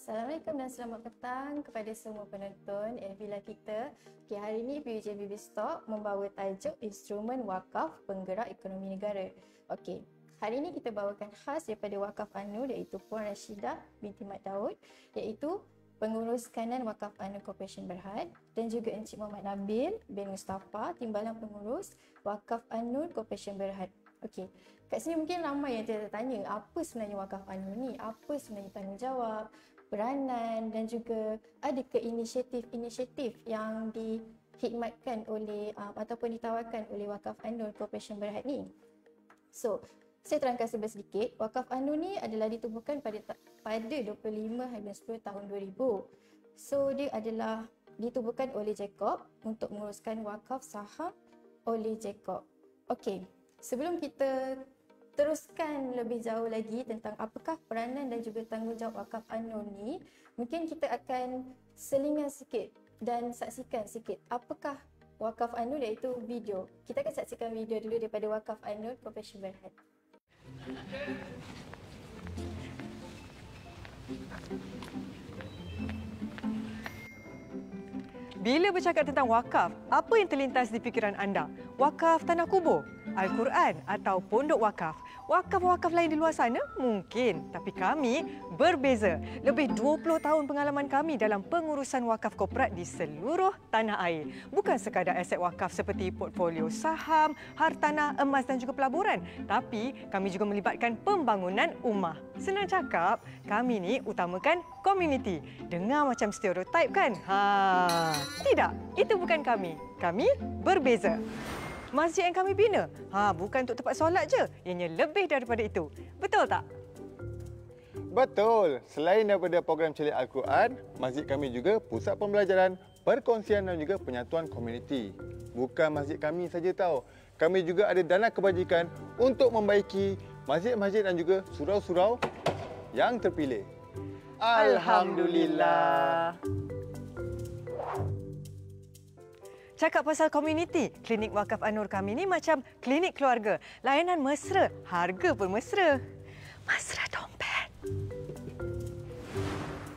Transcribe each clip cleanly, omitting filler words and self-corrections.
Assalamualaikum dan selamat petang kepada semua penonton Elvila kita. Hari ini PUJ BB Stock membawa tajuk Instrumen Wakaf Penggerak Ekonomi Negara. Hari ini kita bawakan khas daripada Wakaf Anur iaitu Puan Rashidah binti Mat Daud, iaitu Pengurus Kanan Wakaf Anur Corporation Berhad, dan juga Encik Muhammad Nabil bin Mustafa, Timbalan Pengurus Wakaf Anur Corporation Berhad. Kat sini mungkin ramai yang tertanya apa sebenarnya Wakaf Anur ni, apa sebenarnya tanggungjawab, peranan dan juga adakah inisiatif yang dihikmatkan oleh ataupun ditawarkan oleh Wakaf Anur Corporation Berhad ni. Saya terangkan sedikit. Wakaf Anur ni adalah ditubuhkan pada 25 hari 10 tahun 2000. Dia adalah ditubuhkan oleh Jacob untuk menguruskan wakaf saham oleh Jacob. Sebelum kita teruskan lebih jauh lagi tentang apakah peranan dan juga tanggungjawab Wakaf Anur ni, mungkin kita akan selingan sikit dan saksikan sikit apakah Wakaf Anur, iaitu video. Kita akan saksikan video dulu daripada Wakaf Anur Corporation Berhad. Bila bercakap tentang wakaf, apa yang terlintas di fikiran anda? Wakaf tanah kubur, Al-Quran atau pondok wakaf? Wakaf-wakaf lain di luar sana? Mungkin. Tapi kami berbeza. Lebih 20 tahun pengalaman kami dalam pengurusan wakaf korporat di seluruh tanah air. Bukan sekadar aset wakaf seperti portfolio saham, hartanah, emas dan juga pelaburan. Tapi kami juga melibatkan pembangunan rumah. Senang cakap, kami ni utamakan komuniti. Dengar macam stereotip kan? Tidak, itu bukan kami. Kami berbeza. Masjid yang kami bina, bukan untuk tempat solat je. Ianya lebih daripada itu. Betul tak? Betul. Selain daripada program celik Al-Quran, masjid kami juga pusat pembelajaran, perkongsian dan juga penyatuan komuniti. Bukan masjid kami saja tahu. Kami juga ada dana kebajikan untuk membaiki masjid-masjid dan juga surau-surau yang terpilih. Alhamdulillah. Cakap pasal komuniti, klinik Wakaf Anur kami ni macam klinik keluarga. Layanan mesra, harga pun mesra. Mesra dompet.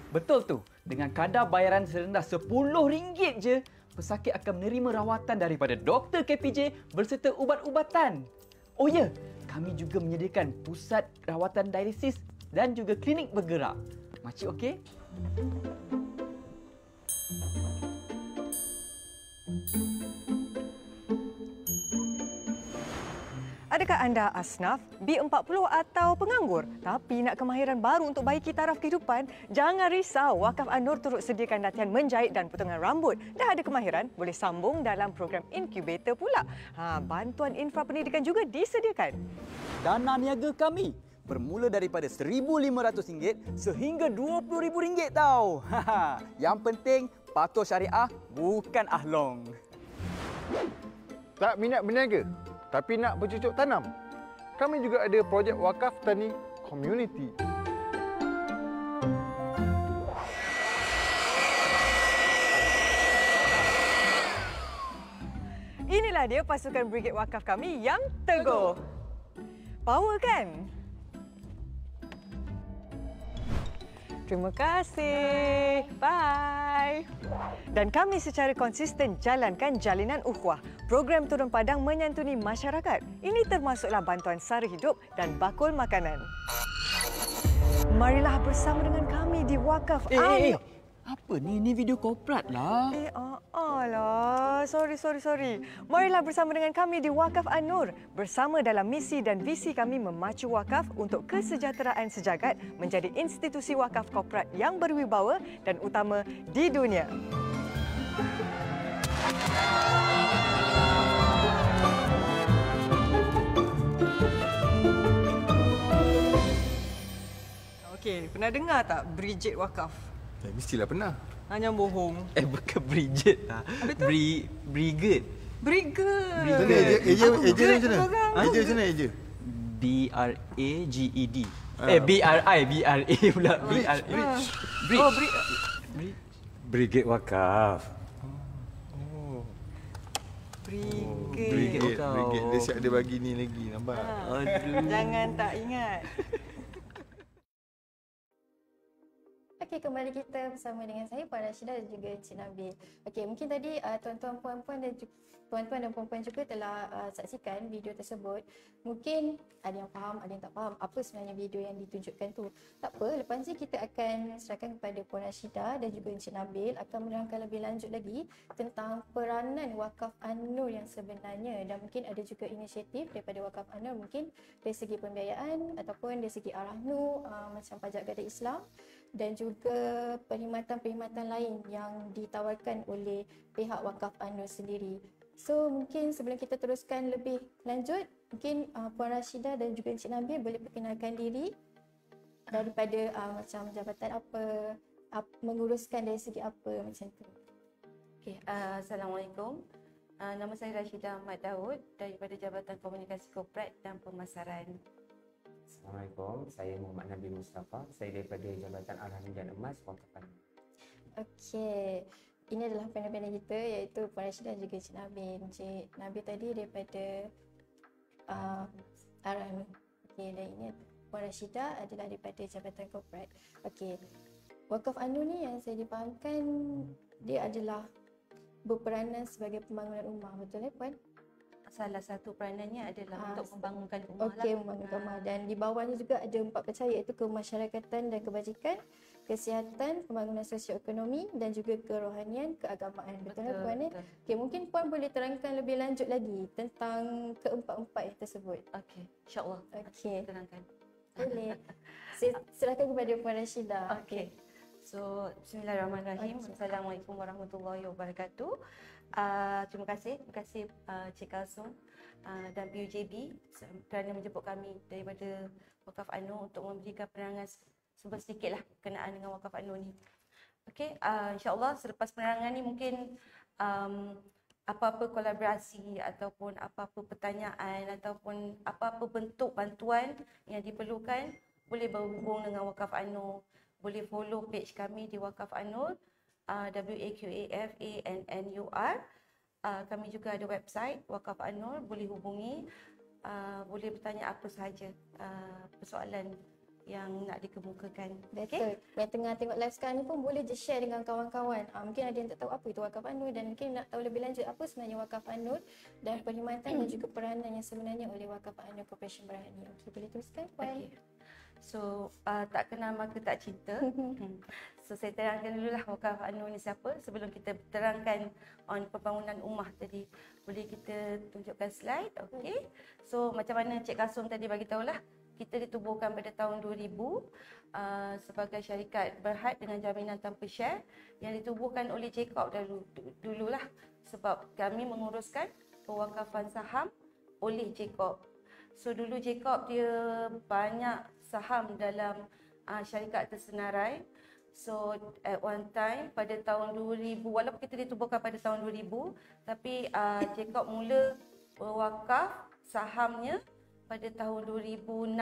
Betul tu. Dengan kadar bayaran serendah RM10 je, pesakit akan menerima rawatan daripada Dr. KPJ berserta ubat-ubatan. Oh ya, kami juga menyediakan pusat rawatan dialisis dan juga klinik bergerak. Makcik okey? Adakah anda asnaf, B40 atau penganggur tapi nak kemahiran baru untuk baiki taraf kehidupan? Jangan risau, Wakaf Anur turut sediakan latihan menjahit dan potongan rambut. Dah ada kemahiran, boleh sambung dalam program inkubator pula. Bantuan infra pendidikan juga disediakan. Dana niaga kami bermula daripada RM1,500 sehingga RM20,000 tau. Yang penting, patuh syariah bukan ahlong. Tak minat berniaga, tapi nak bercucuk tanam? Kami juga ada projek wakaf tani komuniti. Inilah dia pasukan Brigade Wakaf kami yang teguh. Power kan? Terima kasih. Bye. Dan kami secara konsisten jalankan Jalinan Ukhuwah, program turun padang menyantuni masyarakat. Ini termasuklah bantuan sara hidup dan bakul makanan. Marilah bersama dengan kami di Wakaf Anur. Apa ni? Ini video korporat lah. Alah. Sorry. Marilah bersama dengan kami di Wakaf Anur. Bersama dalam misi dan visi kami memacu wakaf untuk kesejahteraan sejagat menjadi institusi wakaf korporat yang berwibawa dan utama di dunia. Pernah dengar tak Brigade Wakaf? Mestilah pernah. Hanya bohong. Bukan Brigade lah. Brigade. Brigade. Eja macam mana? Eja? B-R-A-G-E-D. B-R-I pula. Brigade Wakaf. Brigade. Dia siap ada bagi ni lagi, nampak? Jangan tak ingat. Okey, kembali kita bersama dengan saya Puan Rashidah dan juga Encik Nabil. Okey, mungkin tadi tuan-tuan puan-puan dan tuan-tuan dan puan-puan juga telah saksikan video tersebut. Mungkin ada yang faham, ada yang tak faham apa sebenarnya video yang ditunjukkan tu. Tak apa, lepas ni kita akan serahkan kepada Puan Rashidah dan juga Encik Nabil akan menerangkan lebih lanjut lagi tentang peranan Wakaf An-Nur yang sebenarnya, dan mungkin ada juga inisiatif daripada Wakaf An-Nur mungkin dari segi pembiayaan ataupun dari segi arah nur macam pajak gada Islam dan juga perkhidmatan-perkhidmatan lain yang ditawarkan oleh pihak Wakaf An-Nur sendiri. So mungkin sebelum kita teruskan lebih lanjut, mungkin Puan Rashidah dan juga Encik Nabil boleh perkenalkan diri daripada macam jabatan apa, menguruskan dari segi apa macam tu. Okay, Assalamualaikum. Nama saya Rashidah Ahmad Daud daripada Jabatan Komunikasi Korporat dan Pemasaran. Assalamualaikum, saya Muhammad Nabil Mustafa. Saya daripada Jabatan Arahan dan Emas Wakaf An-Nur. Okey, ini adalah panel-panel kita iaitu Puan Rashidah dan juga Encik Nabil. Encik Nabil tadi daripada Arahan. Okey, dan ini Puan Rashidah adalah daripada Jabatan Korporat. Okey, Wakaf An-Nur ni yang saya difahamkan dia adalah berperanan sebagai pembangunan rumah, betul Puan? Salah satu peranannya adalah untuk membangunkan rumah. Okey, membangunkan rumah. Dan di bawahnya juga ada 4 percaya iaitu kemasyarakatan dan kebajikan, kesihatan, pembangunan sosioekonomi dan juga kerohanian, keagamaan. Betul Puan? Okey, mungkin Puan boleh terangkan lebih lanjut lagi tentang keempat-empat yang tersebut. Okey, insya-Allah. Okey. Terangkan. Boleh. Saya serahkan kepada Puan Rashidah. Okey. So, bismillahirrahmanirrahim. Assalamualaikum warahmatullahi wabarakatuh. Terima kasih Cik Kalsum dan PUJB kerana menjemput kami daripada Wakaf An-Nur untuk memberikan penerangan sedikitlah berkenaan dengan Wakaf An-Nur ni. Okey, insya-Allah selepas penerangan ni mungkin apa-apa kolaborasi ataupun apa-apa pertanyaan ataupun apa-apa bentuk bantuan yang diperlukan boleh berhubung dengan Wakaf An-Nur. Boleh follow page kami di Wakaf An-Nur, WAQAFANNUR. Kami juga ada website Wakaf An-Nur, boleh hubungi, boleh bertanya apa sahaja persoalan yang nak dikemukakan. Betul. Okay? Yang tengah tengok live sekarang ni pun boleh je share dengan kawan-kawan. Mungkin ada yang tak tahu apa itu Wakaf An-Nur dan mungkin nak tahu lebih lanjut apa sebenarnya Wakaf An-Nur dan perkhidmatan dan juga peranan yang sebenarnya oleh Wakaf An-Nur Corporation Berhad. Okey, boleh teruskan Puan. Okay. So, tak kenal maka tak cinta. So, saya terangkan dululah Wakaf An-Nur ni siapa sebelum kita terangkan on pembangunan rumah tadi. Boleh kita tunjukkan slide. Okey. So, macam mana Cik Kasum tadi bagi tahulah, kita ditubuhkan pada tahun 2000 sebagai syarikat berhad dengan jaminan tanpa share yang ditubuhkan oleh Jacob dululah sebab kami menguruskan pewakafan saham oleh Jacob. So dulu Jacob dia banyak saham dalam syarikat tersenarai. So at one time pada tahun 2000, walaupun kita ditubuhkan pada tahun 2000, tapi Jacob mula berwakaf sahamnya pada tahun 2006.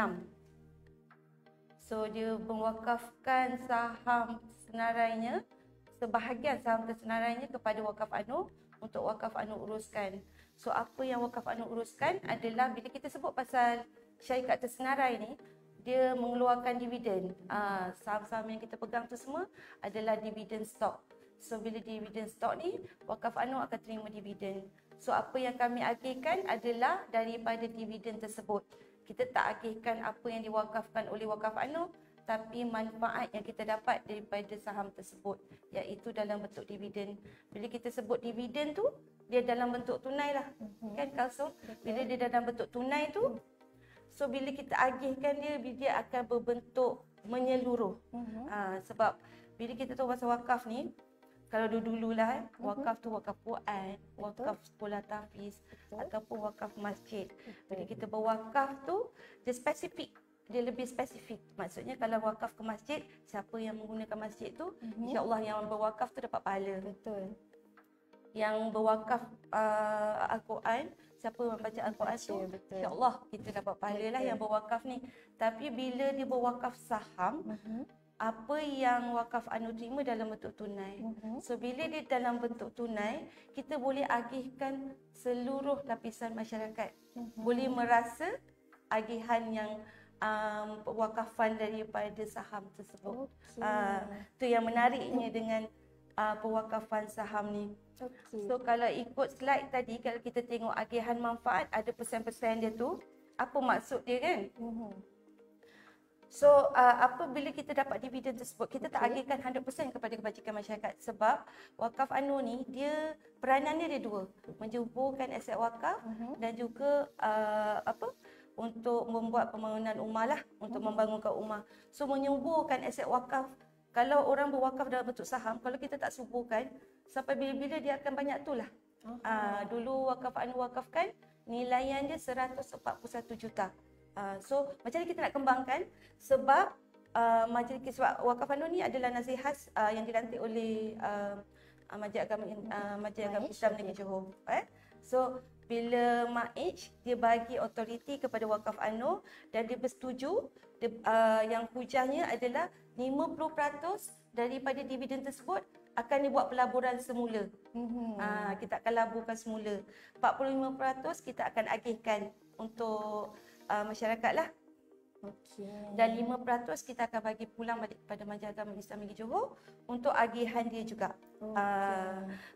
So dia mewakafkan saham senarainya, sebahagian saham tersenarainya kepada Wakaf An-Nur untuk Wakaf An-Nur uruskan. So apa yang Wakaf An-Nur uruskan adalah bila kita sebut pasal syarikat tersenarai ni, dia mengeluarkan dividen. Saham-saham yang kita pegang tu semua adalah dividen stock. So bila dividen stock ni, Wakaf An-Nur akan terima dividen. So apa yang kami agihkan adalah daripada dividen tersebut. Kita tak agihkan apa yang diwakafkan oleh Wakaf An-Nur, tapi manfaat yang kita dapat daripada saham tersebut, iaitu dalam bentuk dividen. Bila kita sebut dividen tu, dia dalam bentuk tunai lah. Kan Kalsum? Bila dia dalam bentuk tunai tu, so bila kita agihkan dia akan berbentuk menyeluruh. Sebab bila kita tahu pasal wakaf ni, kalau dulu-dululah wakaf tu wakaf Quran, wakaf sekolah tahfiz ataupun wakaf masjid. Bila kita berwakaf tu dia spesifik, dia lebih spesifik. Maksudnya kalau wakaf ke masjid, siapa yang menggunakan masjid tu, insya-Allah yang berwakaf tu dapat pahala. Betul. Yang berwakaf Al-Quran, siapa yang membaca Al-Quran tu, insya-Allah kita dapat pahala lah yang berwakaf ni. Tapi bila dia berwakaf saham, apa yang Wakaf An-Nur terima dalam bentuk tunai. So bila dia dalam bentuk tunai, kita boleh agihkan seluruh lapisan masyarakat. Boleh merasa agihan yang pewakafan daripada saham tersebut. Okey. Tu yang menariknya dengan pewakafan saham ni. Okey. So kalau ikut slide tadi, kalau kita tengok agihan manfaat, ada persen-persen dia tu. Apa maksud dia kan? So apabila kita dapat dividen tersebut, kita tak agihkan 100% kepada kebajikan masyarakat, sebab wakaf anu ni dia peranannya dia dua, menjuburkan aset wakaf dan juga untuk membuat pembangunan rumah lah, untuk membangunkan rumah. So menyuburkan aset wakaf, kalau orang berwakaf dalam bentuk saham, kalau kita tak suburkan, sampai bila-bila dia akan banyak tu lah. Dulu wakaf anu wakafkan, nilaian dia 141 juta. So macam mana kita nak kembangkan, sebab majlis wakaf anu ni adalah nasihat yang dilantik oleh Majlis Agama Islam Negeri Johor. So bila MAIJ dia bagi autoriti kepada wakaf anu dan dia bersetuju, yang hujahnya adalah 50% daripada dividen tersebut akan dibuat pelaburan semula. Kita akan laburkan semula. 45% kita akan agihkan untuk masyarakat lah. Dan 5% kita akan bagi pulang balik kepada Majlis Agama Islam Negeri Johor untuk agihan dia juga.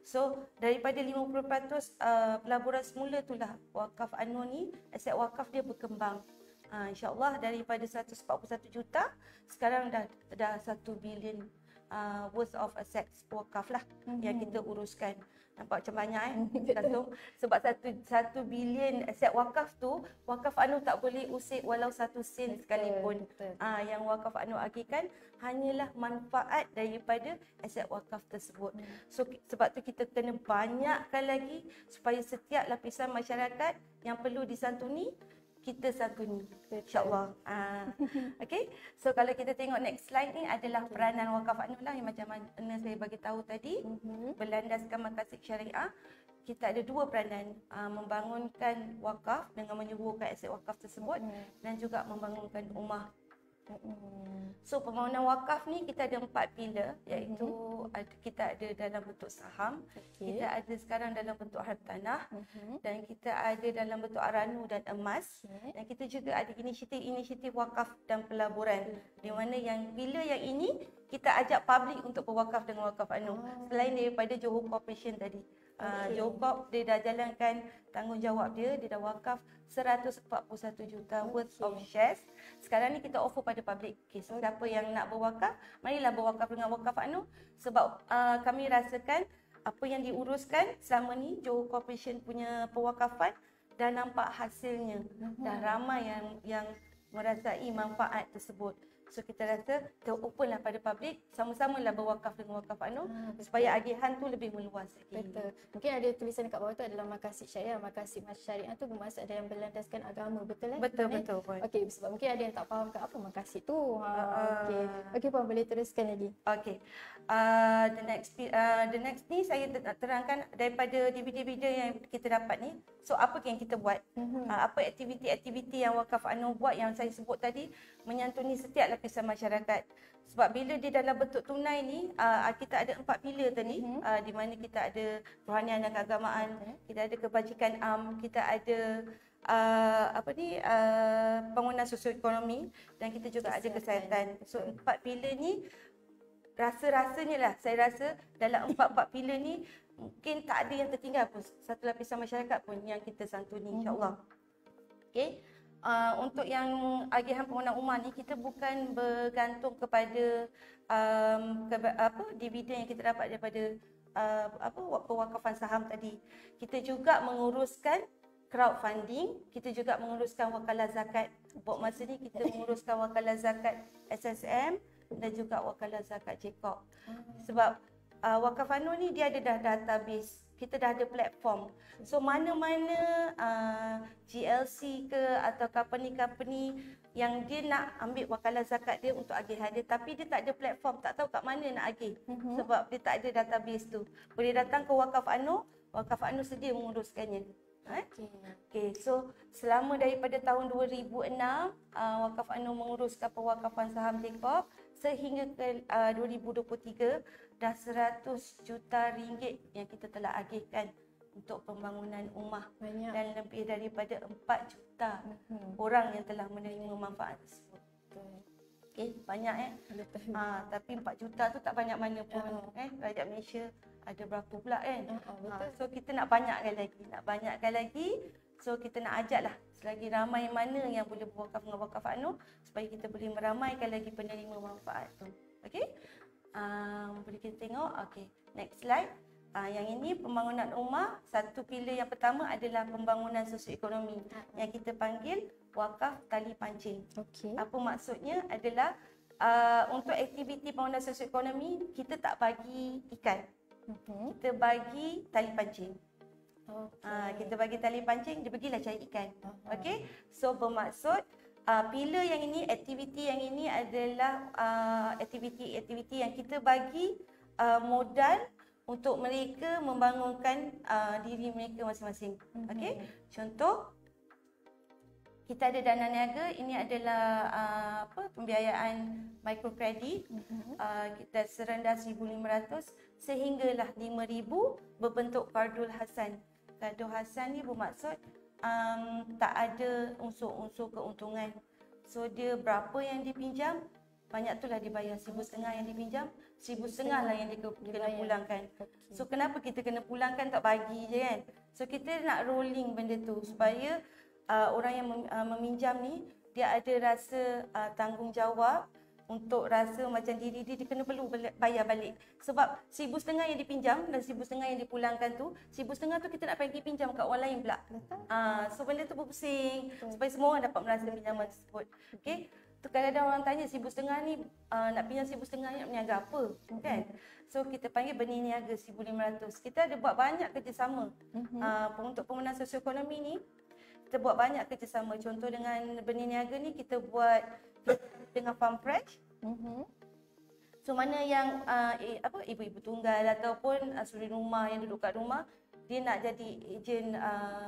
So daripada 50% pelaburan semula itulah wakaf anu ni, aset wakaf dia berkembang. InsyaAllah daripada 141 juta sekarang dah 1 bilion worth of assets wakaf lah yang kita uruskan. Nampak macam banyak sebab 1 bilion aset wakaf tu, wakaf anu tak boleh usik walau 1 sen sekalipun. Yang wakaf anu agihkan hanyalah manfaat daripada aset wakaf tersebut. So sebab tu kita kena banyakkan lagi supaya setiap lapisan masyarakat yang perlu disantuni, kita santuni, insyaAllah. Okay, so kalau kita tengok next slide ni adalah peranan wakaf anu lah yang macam mana saya bagi tahu tadi. Berlandaskan maqasid syariah, kita ada dua peranan, membangunkan wakaf dengan menyuburkan aset wakaf tersebut dan juga membangunkan rumah. So pembangunan wakaf ni kita ada 4 pilar, iaitu kita ada dalam bentuk saham, kita ada sekarang dalam bentuk hartanah, dan kita ada dalam bentuk aranu dan emas, dan kita juga ada inisiatif wakaf dan pelaburan, di mana yang pilar yang ini kita ajak public untuk berwakaf dengan wakaf anu, selain daripada Johor Corporation tadi. Johor Corp dia dah jalankan tanggungjawab dia dah wakaf 141 juta worth of shares. Sekarang ni kita offer pada public. Siapa yang nak berwakaf, marilah berwakaf dengan wakaf anu, sebab kami rasakan apa yang diuruskan selama ni Johor Corporation punya pewakafan dah nampak hasilnya. Dah ramai yang merasai manfaat tersebut. So kita rasa kita open lah pada public, sama-samalah berwakaf dengan wakaf anu supaya agihan tu lebih meluas lagi. Betul. Mungkin ada tulisan dekat bawah tu adalah maqasid syariah. Maqasid syariah tu bermaksud ada yang berlandaskan agama, betul kan? Betul. Okey, sebab mungkin ada yang tak faham ke apa maqasid tu. Okey, Puan boleh teruskan lagi. Okey. The next ni saya terangkan daripada dividen-dividen yang kita dapat ni. So apa yang kita buat? Apa aktiviti-aktiviti yang wakaf anu buat yang saya sebut tadi, menyantuni setiap lapisan masyarakat. Sebab bila di dalam bentuk tunai ni, kita ada 4 pilar tadi, di mana kita ada rohanian dan keagamaan, kita ada kebajikan kita ada pembangunan sosioekonomi, dan kita juga ada kesihatan. So 4 pilar ni rasa-rasanya lah, saya rasa dalam 4 pilar ni mungkin tak ada yang tertinggal pun, satu lapisan masyarakat pun yang kita santuni, insyaAllah. Okay. Untuk yang agihan pembangunan rumah ni, kita bukan bergantung kepada dividen yang kita dapat daripada pewakafan saham tadi. Kita juga menguruskan crowdfunding, kita juga menguruskan wakalah zakat. Buat masa ni kita menguruskan wakalah zakat SSM dan juga wakalah zakat JCOB. Sebab wakaf anu ni dia ada dah database, kita dah ada platform. So mana-mana GLC ke atau company-company yang dia nak ambil wakalah zakat dia untuk agihan dia, tapi dia tak ada platform, tak tahu kat mana nak agih, sebab dia tak ada database tu. Boleh datang ke wakaf anu sedia menguruskannya. Okay, so selama daripada tahun 2006 wakaf anu menguruskan pewakafan saham JCOB sehingga ke 2023 dah 100 juta ringgit yang kita telah agihkan untuk pembangunan rumah Banyak. dan lebih daripada 4 juta orang yang telah menerima manfaat tersebut. Okey, banyak Betul. tapi 4 juta tu tak banyak mana pun. Rakyat Malaysia ada berapa pula kan? Betul. So kita nak banyakkan lagi. So kita nak ajaklah selagi ramai mana yang boleh berwakaf dengan wakaf ANU supaya kita boleh meramaikan lagi penerima manfaat tu. Okey? Boleh kita tengok. Okey, next slide. Yang ini pembangunan rumah, satu pilar yang pertama adalah pembangunan sosioekonomi yang kita panggil wakaf tali pancing. Okey. Apa maksudnya adalah untuk aktiviti pembangunan sosioekonomi kita tak bagi ikan. Kita bagi tali pancing. Kita bagi tali pancing, dia pergilah cari ikan. Okey. So bermaksud pilar yang ini, aktiviti yang ini adalah aktiviti yang kita bagi modal untuk mereka membangunkan diri mereka masing-masing. Okey. Contoh, kita ada dana niaga, ini adalah pembiayaan mikrokredit. Kita serendah 1,500 sehinggalah 5,000 berbentuk Qardul Hasan. Qardul Hasan ni bermaksud tak ada unsur-unsur keuntungan. So dia berapa yang dipinjam, banyak tu lah dibayar. 1,500 yang dipinjam, 1,500 lah yang kena pulangkan. So kenapa kita kena pulangkan, tak bagi je kan? So kita nak rolling benda tu supaya orang yang meminjam ni dia ada rasa tanggungjawab untuk rasa macam diri dia kena perlu bayar balik. Sebab 1,500 yang dipinjam dan 1,500 yang dipulangkan tu, 1,500 tu kita nak pergi pinjam kat orang lain pula. So benda tu berpusing supaya semua orang dapat merasa pinjaman tersebut. Okey. Tu kadang-kadang orang tanya 1,500 ni nak pinjam 1,500 ni nak berniaga apa kan? So kita panggil benih niaga 1,500. Kita ada buat banyak kerjasama. Untuk pembangunan sosioekonomi ni kita buat banyak kerjasama. Contoh dengan benih niaga ni kita buat dengan Farm Fresh. So mana yang ibu-ibu tunggal ataupun suri rumah yang duduk kat rumah, dia nak jadi ejen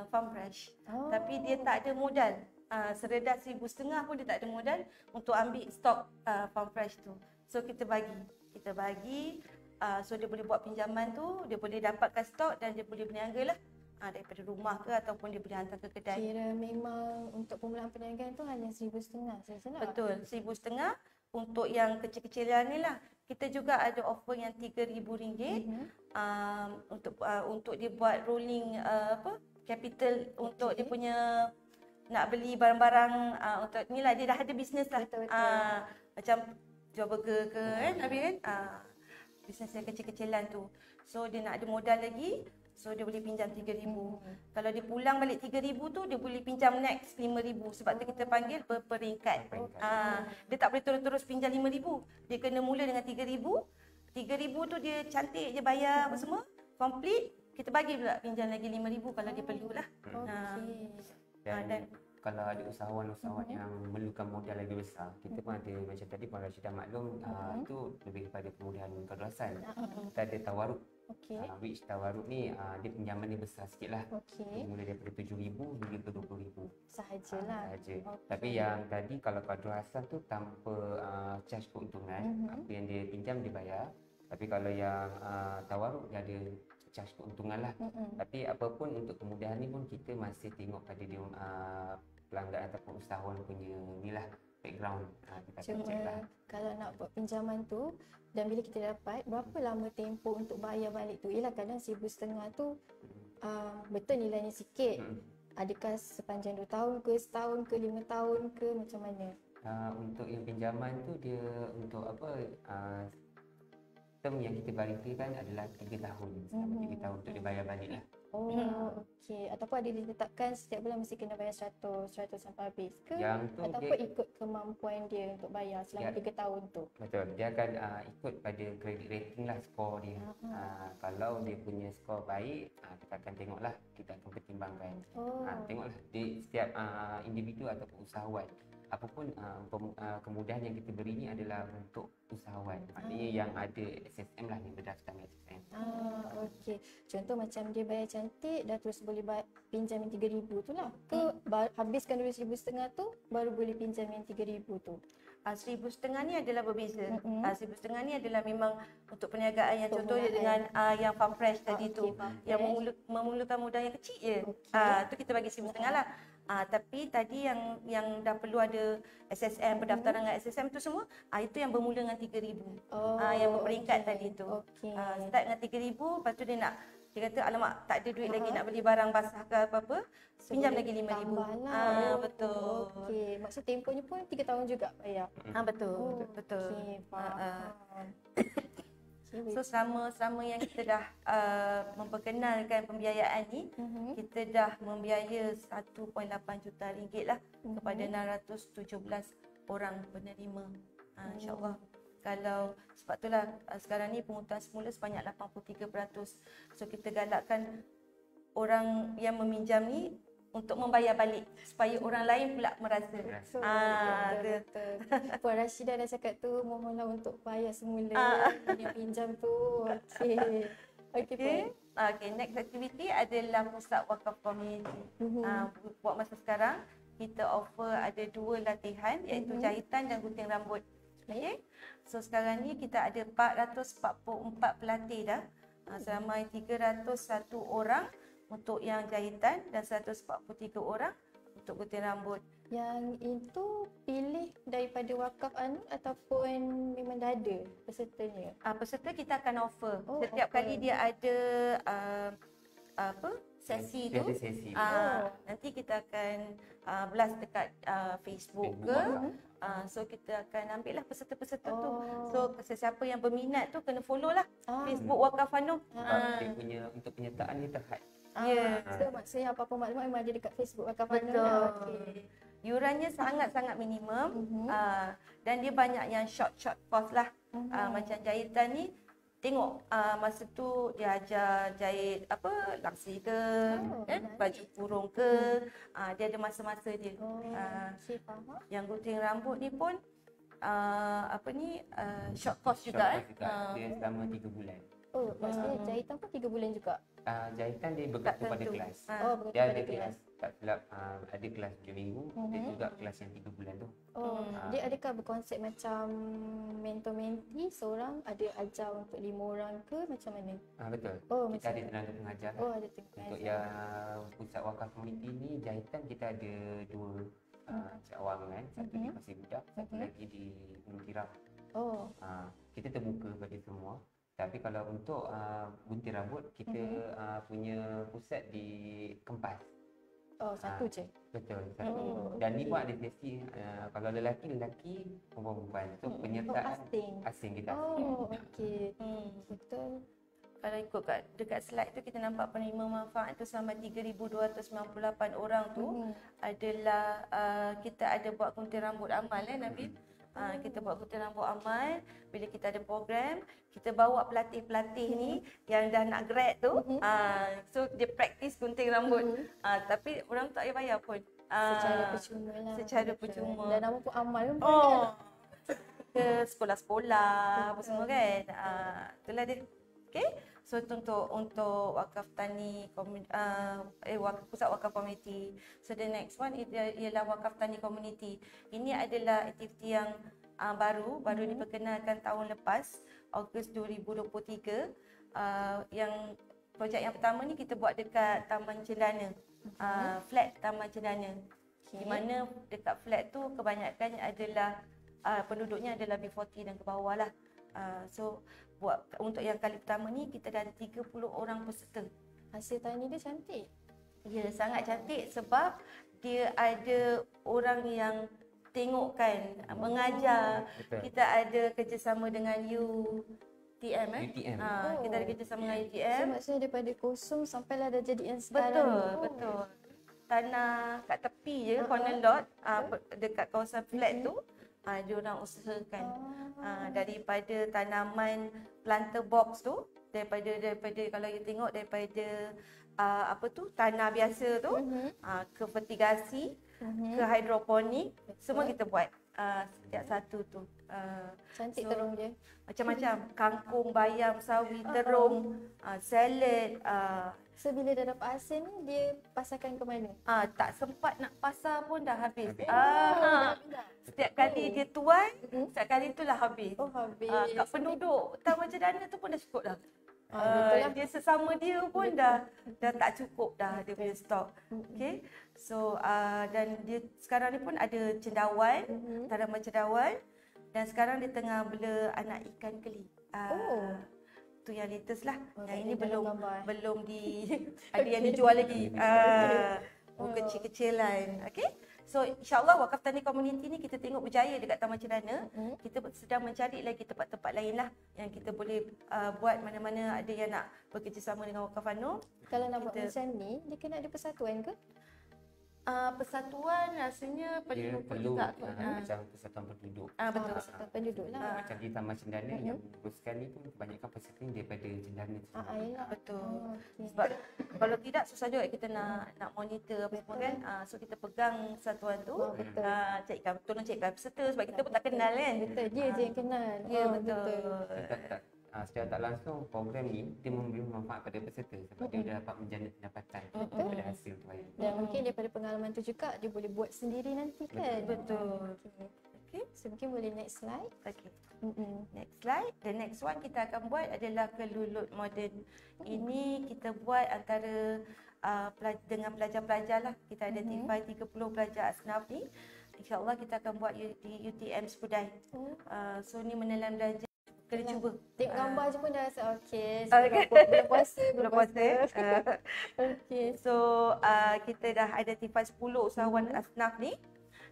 Farm Fresh. Tapi dia tak ada modal. Seredah 1,500 pun dia tak ada modal untuk ambil stok Farm Fresh tu. So kita bagi, so dia boleh buat pinjaman tu, dia boleh dapatkan stok dan dia boleh berniaga lah daripada rumah ke ataupun dia boleh hantar ke kedai. Kira memang untuk permulaan perniagaan tu hanya 1,500 saja lah. Betul, 1,500 untuk yang kecil-kecilan ni lah. Kita juga ada offer yang RM3,000 untuk dia buat rolling capital untuk dia punya nak beli barang-barang untuk ni lah, dia dah ada bisnes lah. Macam jual burger ke kan, habis kan bisnes yang kecil-kecilan tu. So dia nak ada modal lagi, so dia boleh pinjam RM3,000. Kalau dia pulang balik RM3,000 tu, dia boleh pinjam next RM5,000. Sebab tu kita panggil berperingkat. Dia tak boleh terus-terus pinjam RM5,000. Dia kena mula dengan RM3,000. RM3,000 tu dia cantik je bayar apa semua, complete, kita bagi pula pinjam lagi RM5,000 kalau dia perlulah. Dan kalau ada usahawan-usahawan yang memerlukan modal lagi besar, kita pun ada macam tadi Puan Rashidah maklum, itu lebih kepada kemudahan keluasan. Kita ada tawaruk. Which tawaruk ni dia pinjaman dia besar sikit lah. Mula daripada RM7,000 hingga ke RM20,000 sahajalah. Tapi yang tadi kalau Qardul Hasan tu tanpa charge keuntungan, apa yang dia pinjam dia bayar. Tapi kalau yang tawaruk dia ada charge keuntungan lah. Tapi apapun untuk kemudahan ni pun kita masih tengok pada dia pelanggan ataupun usahawan punya ni lah, background. Kita akan check lah. Kalau nak buat pinjaman tu dan bila kita dapat, berapa lama tempoh untuk bayar balik tu? Yelah kadang 1,500 tu betul nilainya sikit. Adakah sepanjang 2 tahun ke, setahun ke, 5 tahun ke, macam mana? Untuk yang pinjaman tu dia untuk term yang kita berikan adalah 3 tahun. Selama 3 tahun untuk dibayar balik lah. Okey. Ataupun ada ditetapkan setiap bulan mesti kena bayar 100 sampai habis ke? Yang tu ataupun ikut kemampuan dia untuk bayar selama 3 tahun tu? Betul. Dia akan ikut pada credit rating lah, skor dia. Kalau dia punya skor baik, kita akan tengoklah, kita akan pertimbangkan. Tengoklah di setiap individu ataupun usahawan. Apapun kemudahan yang kita beri ni adalah untuk usahawan. Maknanya yang ada SSM lah, yang berdaftar SSM. Okey. Contoh macam dia bayar cantik dah terus boleh pinjam yang 3,000 tu lah. Ke habiskan dulu 1,500 tu baru boleh pinjam yang 3,000 tu? 1,500 ni adalah berbeza. 1,500 ni adalah memang untuk perniagaan yang contohnya dengan yang farm fresh tadi tu, yang memerlukan modal yang kecil je. Tu kita bagi 1,500 lah. Tapi tadi yang dah perlu ada SSM, pendaftaran dengan SSM tu semua, itu yang bermula dengan 3,000. Yang berperingkat tadi tu. Start dengan 3,000, lepas tu dia kata alamak tak ada duit lagi nak beli barang basah ke apa-apa, pinjam lagi 5,000. Betul. Okey, maksud tempohnya pun 3 tahun juga bayar. Betul. Betul. Okey, faham. So selama yang kita dah memperkenalkan pembiayaan ni, kita dah membiaya 1.8 juta ringgit lah kepada 617 orang penerima. InsyaAllah. Kalau sebab itulah sekarang ni penghutang semula sebanyak 83%. So kita galakkan orang yang meminjam ni untuk membayar balik supaya orang lain pula merasa. Betul. Puan Rashidah dah cakap tu, mohonlah untuk bayar semula yang pinjam tu. Okey. Next activity adalah pusat wakaf community. Buat masa sekarang kita offer ada 2 latihan iaitu jahitan dan gunting rambut. Okay. So sekarang ni kita ada 444 pelatih dah. Seramai 301 orang untuk yang jahitan dan 143 orang untuk gunting rambut. Yang itu pilih daripada wakaf ataupun memang dah ada pesertanya? Peserta kita akan offer. Setiap kali dia ada sesi tu, nanti kita akan blast dekat Facebook ke. So kita akan ambil lah peserta-peserta tu. So sesiapa yang berminat tu kena follow lah Facebook Wakaf Anur. Dia punya untuk penyertaan ni terhad. So maksudnya apa-apa maklumat memang ada dekat Facebook Wakaf Anur. Yurannya sangat-sangat minimum. Dan dia banyak yang short course lah. Macam jahitan ni, tengok masa tu dia ajar jahit laksi ke, baju kurung ke, dia ada masa-masa dia. Yang gunting rambut ni pun short course juga. Dia selama 3 bulan. Maksudnya jahitan pun 3 bulan juga? Jahitan dia bergantung pada kelas. Dia ada kelas, tak silap ada kelas 3 minggu, dia juga kelas yang 3 bulan tu. Dia adakah berkonsep macam mentor-mentee, seorang ada ajar untuk 5 orang ke macam mana? Betul. Kita ada tenaga pengajar. Ada tenaga untuk yang pusat wakaf komuniti ni, jahitan kita ada 2 cawangan, satu di Pasir Budak, satu lagi di Gunung Tiram. Kita terbuka bagi semua. Tapi kalau untuk gunting rambut, kita punya pusat di Kempas. Satu je? Betul, satu. Dan ni pun ada sesi, kalau lelaki, perempuan. So penyertaan asing kita. Okey. Betul. Kalau ikut dekat slide tu kita nampak penerima manfaat tu selama 3,298 orang tu adalah kita ada buat gunting rambut amal Nabil. Kita buat gunting rambut amal. Bila kita ada program, kita bawa pelatih-pelatih ni yang dah nak grad tu, so dia praktis gunting rambut. Tapi orang tak payah bayar pun. Secara percuma lah. Secara percuma. Dan nama pun amal pun. Ke sekolah-sekolah apa semua kan. Itulah dia. Okay. So untuk wakaf tani pusat wakaf community. So the next one ialah wakaf tani community. Ini adalah aktiviti yang baru diperkenalkan tahun lepas, Ogos 2023. Yang projek yang pertama ni kita buat dekat Taman Celana. Flat Taman Celana. Di mana dekat flat tu kebanyakan adalah penduduknya adalah B40 dan ke bawah lah. So buat untuk yang kali pertama ni kita dah ada 30 orang peserta. Hasil tani dia cantik. Ya, sangat cantik sebab dia ada orang yang tengokkan, mengajar. Betul. Kita ada kerjasama dengan UTM. Kita ada kerjasama dengan UTM. So maksudnya daripada kosong sampailah dah jadi yang sekarang. Betul. Tanah kat tepi je, corner lot, dekat kawasan flat tu. Dia orang usahakan daripada tanaman planter box tu, daripada kalau you tengok daripada tanah biasa tu ke fertigasi, ke hidroponik, semua kita buat. setiap satu tu. Cantik terung dia. Macam-macam. Kangkung, bayam, sawi, terung, salad. So bila dah dapat hasil ni, dia pasarkan ke mana? Tak sempat nak pasar pun dah habis. Dah. Setiap kali dia tuai, setiap kali tu lah habis. Oh, habis. Kat penduduk Taman Cedana tu pun dah cukup dah. Betul lah. Dia sesama dia pun dah tak cukup dah dia punya stok. Okay. So dan dia sekarang ni pun ada cendawan, tanaman cendawan, dan sekarang dia tengah bela anak ikan keli. Tu yang latest lah. Yang ini belum ada yang dijual lagi. Kecil-kecilan. Okay. So insyaAllah Wakaf Tani Community ni kita tengok berjaya dekat Taman Cedana. Kita sedang mencari lagi tempat-tempat lain lah yang kita boleh buat, mana-mana ada yang nak bekerjasama dengan Wakaf Anur. Kalau nak buat macam ni, dia kena ada persatuan ke? Persatuan rasanya Dia perlu perlu juga. macam persatuan penduduk. Betul. Persatuan penduduk lah. Macam di Taman Cendana yang menguruskan ni pun kebanyakan peserta ni daripada Cendana tu. Yelah. Betul. Okay. Sebab kalau tidak susah juga kita nak monitor apa semua kan. So kita pegang persatuan tu. Betul. Tolong cekkan peserta sebab kita pun tak kenal kan. Betul, dia je yang kenal. Ya, betul. Secara tak langsung program ni dia memberi manfaat pada peserta sebab dia dah dapat menjana pendapatan daripada hasil tu. Dan mungkin daripada pengalaman tu juga dia boleh buat sendiri nanti kan. Betul. Okay. So mungkin boleh next slide. Okay. Next slide. The next one kita akan buat adalah kelulut moden. Ini kita buat antara dengan pelajar-pelajar lah. Kita identify 30 pelajar asnaf ni. InsyaAllah kita akan buat di UTM Skudai. So ni menelan belajar. Kena cuba. Tengok gambar je pun dah rasa okey. Okay. Belum puasa. Okay. So kita dah identify 10 usahawan asnaf ni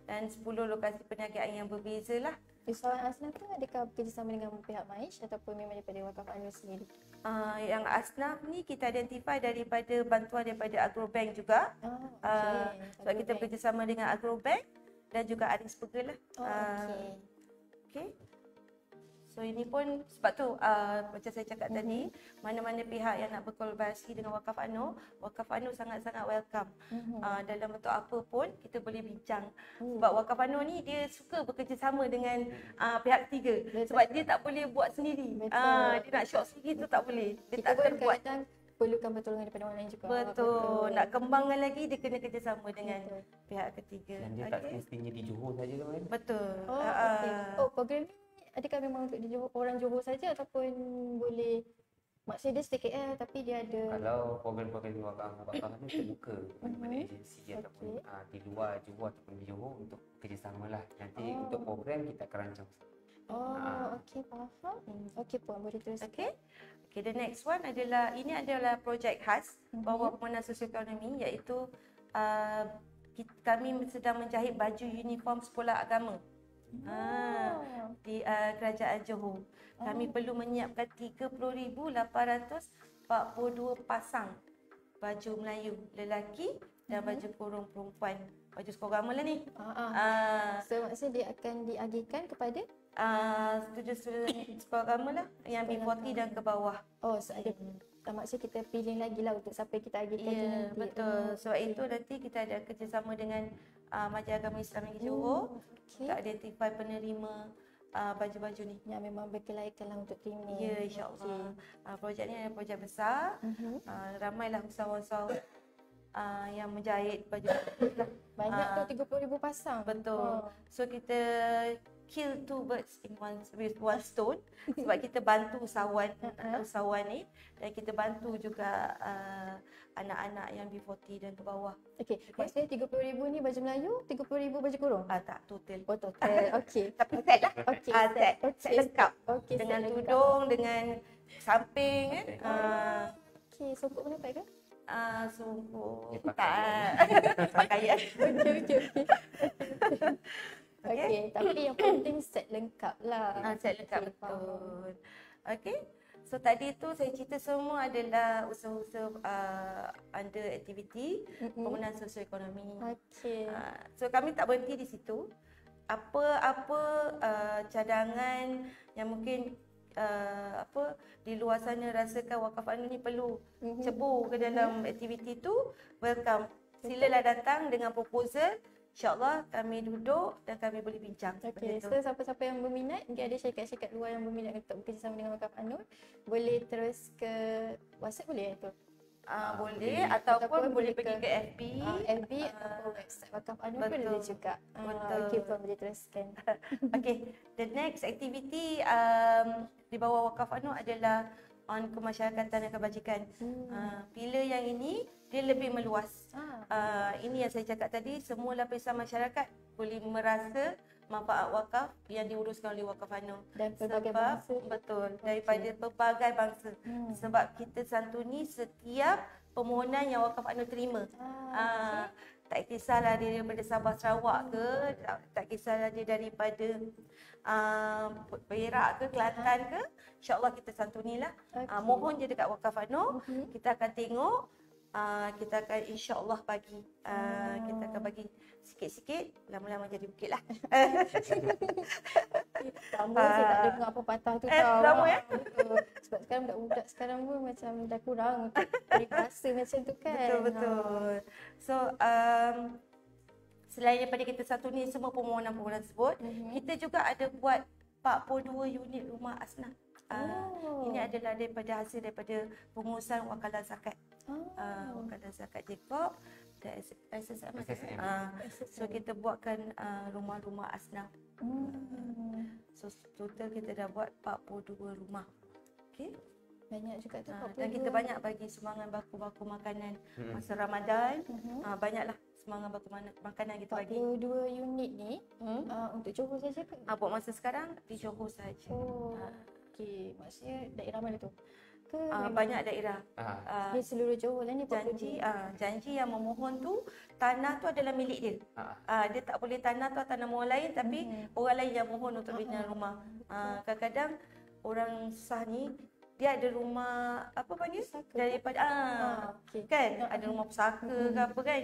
dan 10 lokasi perniagaan yang berbeza lah. Usahawan asnaf tu adakah bekerjasama dengan pihak MAISH ataupun memang daripada Wakaf Anur sendiri? Yang asnaf ni kita identify daripada bantuan daripada Agrobank juga. Sebab kita bekerjasama dengan Agrobank dan juga Aris Burger lah. Okay. So ini pun sebab tu macam saya cakap tadi, mana-mana pihak yang nak berkolaborasi dengan Wakaf Anur sangat-sangat welcome. Dalam bentuk apa pun kita boleh bincang. Sebab Wakaf Anur ni dia suka bekerjasama dengan pihak ketiga. Sebab dia tak boleh buat sendiri. Dia nak shop sendiri tu tak boleh. Dia tak terbuat. Perlukan pertolongan daripada orang lain juga. Betul. Nak kembangkan lagi dia kena kerjasama dengan pihak ketiga. Dan dia tak semestinya di Johor saja kan? Betul. Program ni adakah memang untuk orang Johor saja ataupun boleh, maksudnya dia stay KL tapi dia ada. Kalau program-program Wakaf ni terbuka kepada agensi ataupun di luar Johor ataupun di Johor untuk kerjasama lah. Nanti untuk program kita akan rancang. Okey, faham. Okey puan, boleh teruskan. Okay, the next one adalah, ini adalah projek khas bawah Pemenang Sosioekonomi, iaitu kami sedang menjahit baju uniform sekolah agama. Di Kerajaan Johor. Kami perlu menyiapkan 30,842 pasang baju Melayu lelaki dan baju kurung perempuan. Baju sekolah agama lah ni. So maksudnya dia akan diagihkan kepada student sekolah agama lah yang B40 dan ke bawah. So ada maksudnya kita pilih lagi lah untuk siapa yang kita agihkan tu nanti. Betul. Sebab itu nanti kita ada kerjasama dengan Majlis Agama Islam Negeri Johor untuk identify penerima baju-baju ni. Yang memang berkelayakan lah untuk terima. Ya, insyaAllah. Projek ni adalah projek besar. Ramailah usahawan-usahawan yang menjahit baju lah. Banyak tu 30,000 pasang. Betul. So kita kill two birds with one stone sebab kita bantu usahawan ni dan kita bantu juga anak-anak yang B40 dan ke bawah. Okey, maksudnya 30,000 ni baju Melayu, 30,000 baju kurung? Tak, total. Total. Okey. Tapi set lah. Set lengkap. Dengan tudung, dengan samping kan. Okey, songkok pun dapat ke? Songkok tak. Pakaian. Okey. Okey, tapi yang penting set lengkap lah. Set lengkap, betul. Okey. So tadi tu saya cerita semua adalah usaha-usaha under aktiviti Pemenang Sosioekonomi. Okey. So kami tak berhenti di situ. Apa-apa cadangan yang mungkin di luar sana rasakan Wakaf Anur ni perlu cebur ke dalam aktiviti tu, welcome. Silalah datang dengan proposal InsyaAllah kami duduk dan kami boleh bincang. Okey, so siapa-siapa yang berminat, mungkin ada syarikat-syarikat luar yang berminat untuk bekerjasama dengan Wakaf Anur, boleh terus ke WhatsApp boleh tu? Boleh ataupun boleh pergi ke FB. FB ataupun website Wakaf Anur pun ada juga. Okey, puan boleh teruskan. Okay, the next activity di bawah Wakaf Anur adalah on kemasyarakatan dan kebajikan. Pillar yang ini dia lebih meluas. Ini yang saya cakap tadi, semua lapisan masyarakat boleh merasa manfaat wakaf yang diuruskan oleh Wakaf Anur. Dan pelbagai bangsa. Betul, daripada pelbagai bangsa. Sebab kita santuni setiap permohonan yang Wakaf Anur terima. Tak kisahlah dia daripada Sabah Sarawak ke, tak kisahlah dia daripada Perak ke, Kelantan ke, insyaAllah kita santunilah. Mohon je dekat Wakaf Anur, kita akan tengok, kita akan insyaAllah bagi, kita akan bagi sikit-sikit, lama-lama jadi bukit lah. Lama saya tak dengar apa patah tu tau. Lama ya? Betul. Sebab sekarang budak-budak sekarang pun macam dah kurang untuk bahasa macam tu kan. Betul-betul. So, selain daripada kita santuni semua permohonan-permohonan tersebut, kita juga ada buat 42 unit rumah asnaf. Ini adalah daripada hasil daripada pengurusan wakalan zakat. Wakalan zakat Jacob dan SSM. So kita buatkan rumah-rumah asnaf. So total kita dah buat 42 rumah. Okey. Banyak juga tu. Dan kita banyak bagi sumbangan baku-baku makanan masa Ramadan. Banyaklah sumbangan baku makanan kita bagi. 42 unit ni untuk Johor saja ke? Buat masa sekarang di Johor saja. Okey, maksudnya daerah mana tu? Ke banyak daerah. Di seluruh Johor lah ni. Janji yang memohon tu tanah tu adalah milik dia. Dia tak boleh tanah tu tanah orang lain, tapi orang lain yang mohon untuk bina rumah. Kadang-kadang orang sah ni dia ada rumah apa panggil daripada kan ada rumah pusaka ke apa kan,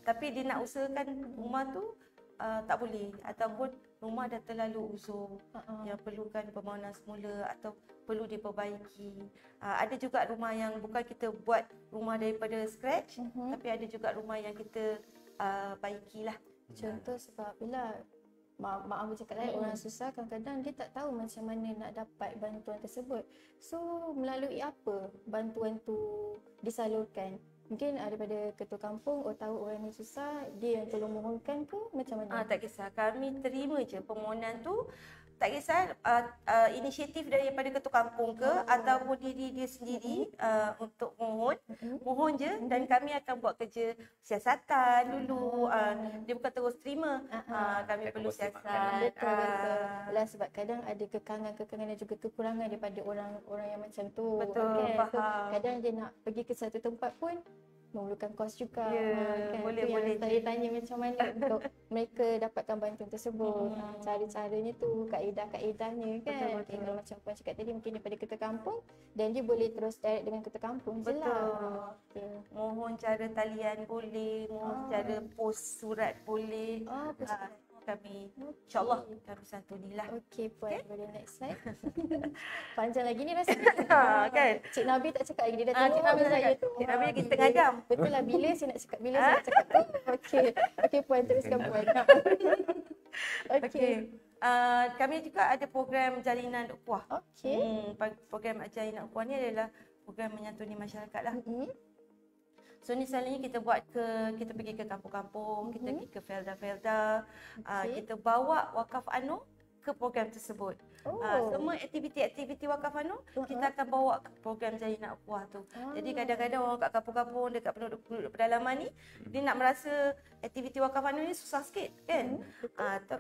tapi dia nak usahakan rumah tu tak boleh, ataupun rumah dah terlalu uzur yang perlukan pembangunan semula atau perlu diperbaiki. Ada juga rumah yang bukan kita buat rumah daripada scratch, tapi ada juga rumah yang kita baikilah. Contoh sebab bila mak Abu cakap lah, orang susah kadang-kadang dia tak tahu macam mana nak dapat bantuan tersebut. So melalui apa bantuan tu disalurkan? Mungkin daripada ketua kampung, tahu orang ni susah, dia yang tolong mohonkan ke macam mana? Tak kisah, kami terima je permohonan tu. Tak kisah inisiatif daripada ketua kampung ke ataupun diri dia sendiri untuk mohon je, dan kami akan buat kerja siasatan dulu. Dia bukan terus terima, kami perlu siasat. Betul. Sebab kadang ada kekangan dan juga kekurangan daripada orang yang macam tu. Betul, kan? faham. So, kadang dia nak pergi ke satu tempat pun memerlukan kos juga. Kan? Boleh. Saya tanya macam mana untuk mereka dapatkan bantuan tersebut. Cara-caranya tu, kaedah-kaedahnya kan. Betul. Kalau macam Puan cakap tadi, mungkin daripada ketua kampung dan dia boleh terus direct dengan ketua kampung je lah. Mohon cara talian boleh, mohon cara post surat boleh. Kami insyaAllah kami santunilah. Okey Puan, boleh next slide. Panjang lagi ni rasa. Kan? Cik Nabi tak cakap lagi, dia dah tengok nama saya tu. Cik Nabi lagi setengah jam. Betul lah, bila saya nak cakap, bila saya nak cakap tu. Okey Puan, teruskan Puan. Okey. Kami juga ada program jalinan ukhuwah. Okey. Program jalinan ukhuwah ni adalah program menyantuni masyarakat lah. So ni selalunya kita buat kita pergi ke kampung-kampung, kita pergi ke felda-felda, kita bawa Wakaf Anur ke program tersebut. Semua aktiviti-aktiviti Wakaf Anur kita akan bawa ke program jalinan ukhuwah tu. Jadi kadang-kadang orang kat kampung-kampung dekat penduduk pedalaman ni, dia nak merasa aktiviti Wakaf Anur ni susah sikit kan.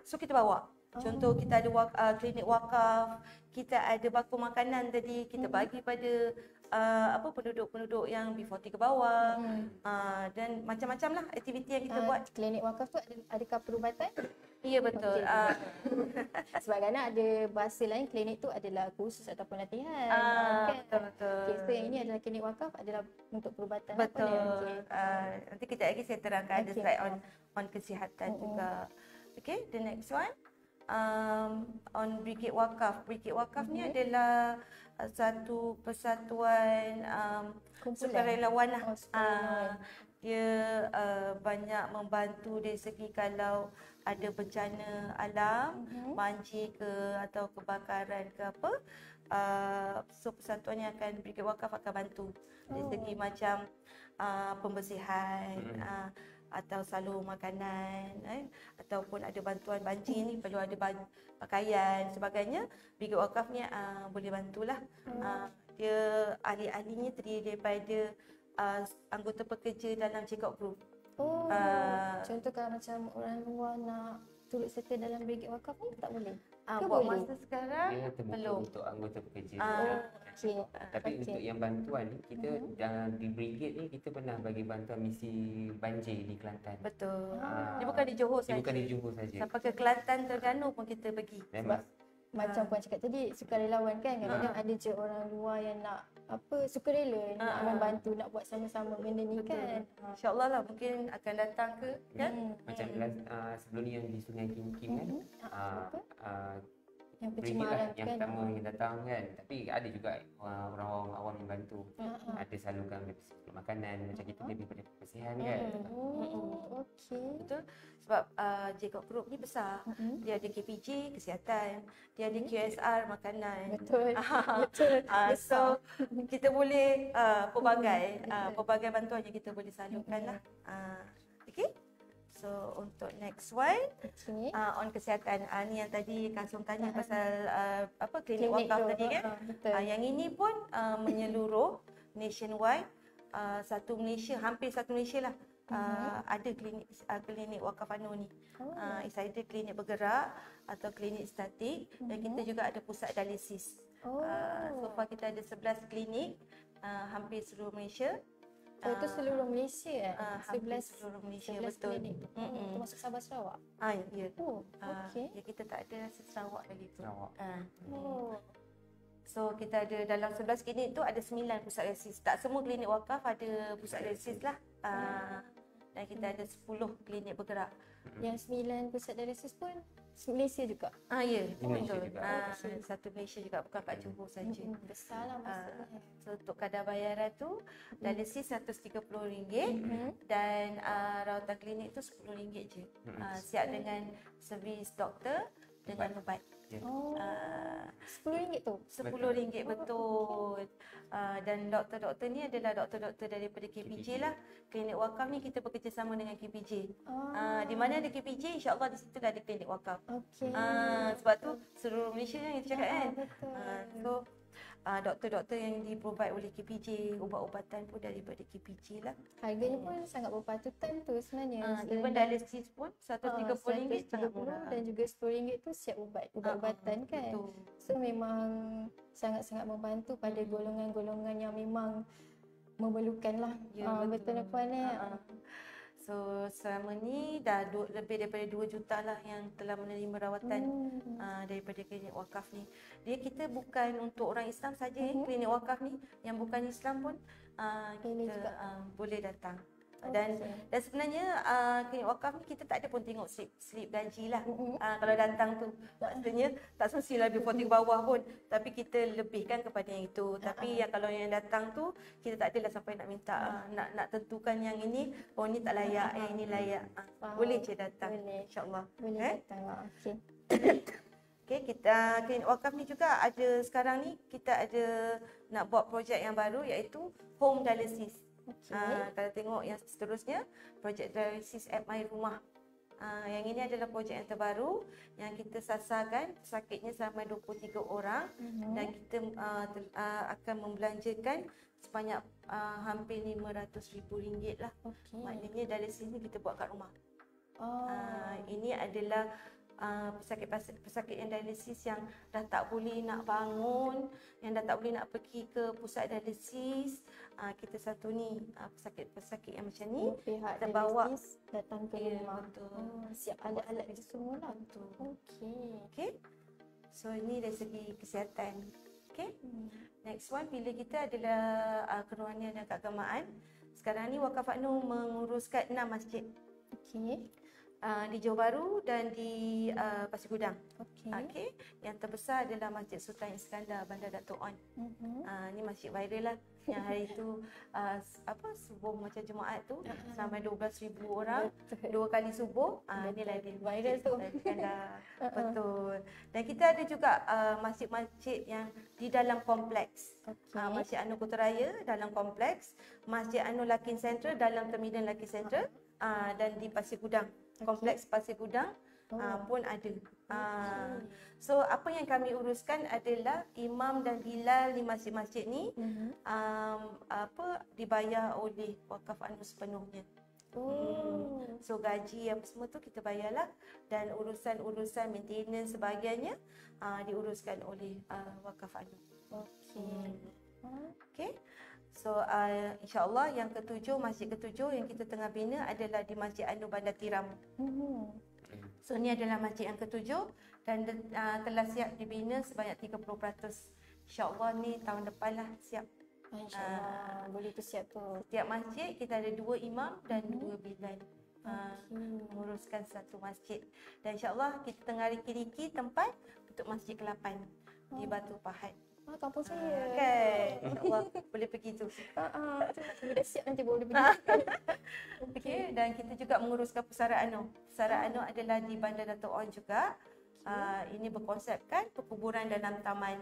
So kita bawa. Contoh kita ada klinik wakaf, kita ada baku makanan tadi kita bagi pada penduduk-penduduk yang B40 ke bawah, dan macam-macam lah aktiviti yang kita buat. Klinik wakaf tu adakah perubatan? Ya betul. Sebab kadang ada bahasa lain, klinik tu adalah kursus ataupun latihan. Betul. So yang ini adalah klinik wakaf adalah untuk perubatan. Betul. Nanti kejap lagi saya terangkan ada slide on kesihatan juga. Okay, the next one. On Brigade Wakaf. Brigade Wakaf ni adalah satu persatuan sukarelawan lah. dia banyak membantu dari segi kalau ada bencana alam, banjir ke atau kebakaran ke apa, so persatuan yang akan Brigade Wakaf akan bantu dari segi macam pembersihan, atau salur makanan, ataupun ada bantuan banjir ni perlu ada pakaian sebagainya, Brigade Wakaf ni boleh bantulah. Dia ahli-ahlinya terdiri daripada anggota pekerja dalam check-out group. Contoh kalau macam orang luar nak turut serta dalam Brigade Wakaf ni tak boleh? Ke Buat boleh? masa sekarang Dia terbuka belum. untuk anggota pekerja. Okey. Tapi untuk yang bantuan ni, kita di Brigade ni kita pernah bagi bantuan misi banjir di Kelantan. Betul. Dia bukan di Johor Dia saja. bukan di Johor saja. Sampai ke Kelantan, Terengganu pun kita pergi. Memang Macam puan cakap tadi, sukarelawan kan, kadang-kadang ada je orang luar yang nak sukarela nak membantu, nak buat sama-sama benda ni kan. InsyaAllah lah mungkin akan datang ke kan. macam sebelum ni yang di Sungai Kim kan. Yang Brigade pencemaran lah yang kan. pertama yang datang kan. Tapi ada juga orang-orang awam yang bantu. Ada salurkan makanan macam kita lebih pada kebersihan kan. Okey. Betul. Sebab Jacob Group ni besar. Dia ada KPJ, kesihatan. Dia ada QSR, makanan. Betul. Betul. So kita boleh pelbagai bantuan yang kita boleh salurkan lah. Okay. So untuk next one, on kesihatan. Ni yang tadi Kak Som tanya pasal klinik wakaf tadi kan. Yang ini pun menyeluruh nationwide. Satu Malaysia, hampir satu Malaysia lah. Ada klinik wakaf anu ni. It's either klinik bergerak atau klinik statik, dan kita juga ada pusat dialisis. So far kita ada 11 klinik hampir seluruh Malaysia. Itu seluruh Malaysia hampir seluruh Malaysia, 11 betul. klinik. Termasuk Sabah Sarawak. Ya. Okey. Ya, kita tak ada Sarawak lagi tu. Sarawak. So kita ada dalam 11 klinik tu ada 9 pusat dialisis. Tak semua klinik wakaf ada pusat dialisis lah. Dan kita ada 10 klinik bergerak. Yang 9 pusat dialisis pun Malaysia juga. Ya, Malaysia betul. juga. Satu Malaysia juga, bukan kat Johor saja. Besarlah maksudnya. So untuk kadar bayaran tu dialisis RM130 dan rawatan klinik tu RM10 je. Siap dengan servis doktor dengan ubat. RM10 tu? RM10 betul. Dan doktor-doktor ni adalah doktor-doktor daripada KPJ lah. Klinik wakaf ni kita bekerjasama dengan KPJ. Di mana ada KPJ, insyaAllah di situ ada klinik wakaf. Okey. Sebab tu seluruh Malaysia yang kita cakap kan. Betul. So doktor-doktor yang di-provide oleh KPJ, ubat-ubatan pun daripada KPJ lah. Harganya pun sangat berpatutan tu sebenarnya. Even dialisis pun RM130 sangat murah. Dan juga RM10 tu siap ubat-ubatan kan. Betul. So memang sangat-sangat membantu pada golongan-golongan yang memang memerlukan lah. Betul lah puan So selama ni dah lebih daripada 2 juta lah yang telah menerima rawatan daripada klinik wakaf ni. Dia kita bukan untuk orang Islam saja, klinik wakaf ni yang bukan Islam pun kita boleh datang. Dan sebenarnya klinik wakaf ni kita tak ada pun tengok slip gaji lah. Kalau datang tu maksudnya tak semestilah before ke bawah pun, tapi kita lebihkan kepada yang itu. Tapi kalau yang datang tu kita tak adalah sampai nak minta nak tentukan yang ini, oh ni tak layak, yang ini layak. Boleh je datang, insya-Allah. Boleh datang lah. Okey. Okay, kita klinik wakaf ni juga ada sekarang ni kita ada nak buat projek yang baru iaitu home dialysis. Kalau tengok yang seterusnya, projek dialisis at my rumah. Yang ini adalah projek yang terbaru yang kita sasarkan sakitnya sampai 23 orang dan kita akan membelanjakan sebanyak hampir RM500,000 lah. Maknanya dialisis ni kita buat kat rumah. Ini adalah pesakit yang dialisis yang dah tak boleh nak bangun, yang dah tak boleh nak pergi ke pusat dialisis. Kita satu ni pesakit yang macam ni Pihak kita bawa dialisis datang ke rumah. Siap alat-alat je semua lah. Okey. So ini dari segi kesihatan. Okay. Next one bila kita adalah kerohanian dan keagamaan. Sekarang ni Wakaf Anu menguruskan 6 masjid. Okey. di Johor Bahru dan di Pasir Gudang. Okey. Okey. Yang terbesar adalah Masjid Sultan Iskandar Bandar Dato' On. Ni masjid viral lah. Yang hari itu subuh macam Jumaat tu sampai 12,000 orang 2 kali subuh. Inilah dia Viral tu. Sultan Iskandar. Betul. Dan kita ada juga masjid-masjid yang di dalam kompleks. Masjid Anur Putrajaya dalam kompleks, Masjid Anur Lakin Central dalam terminal Lakin Central, dan di Pasir Gudang. Kompleks Pasir Gudang pun ada. So apa yang kami uruskan adalah imam dan bilal di masjid-masjid ni dibayar oleh wakaf Anur sepenuhnya. So gaji apa semua tu kita bayarlah, dan urusan-urusan maintenance sebagainya diuruskan oleh wakaf Anur. Okey. So insya-Allah yang ketujuh, masjid ketujuh yang kita tengah bina adalah di Masjid Anur Bandar Tiram. So ni adalah masjid yang ketujuh dan telah siap dibina sebanyak 30%. InsyaAllah ni tahun depan lah siap. InsyaAllah boleh tu siap tu. Setiap masjid kita ada 2 imam dan 2 bilal. Menguruskan satu masjid. Dan insyaAllah kita tengah riki-riki tempat untuk masjid ke-8 di Batu Pahat. Kampung saya. Kan? InsyaAllah boleh pergi tu. Dah siap nanti boleh pergi. Okey, dan kita juga menguruskan Pusara Anur. Pusara Anur adalah di Bandar Dato' On juga. Ini berkonsepkan perkuburan dalam taman.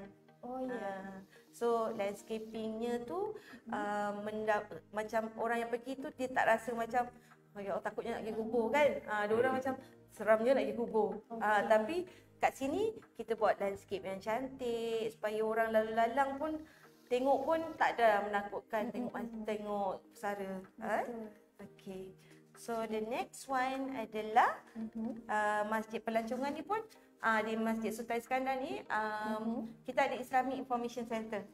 So landscapingnya tu macam orang yang pergi tu dia tak rasa macam ya Allah takutnya nak pergi kubur kan. Dia orang macam seramnya nak pergi kubur. Tapi kat sini kita buat landscape yang cantik supaya orang lalu lalang pun tengok pun tak ada menakutkan tengok pusara. Okey. So the next one adalah Masjid Pelancongan ni pun di Masjid Sultan Iskandar ni kita ada Islamic Information Center.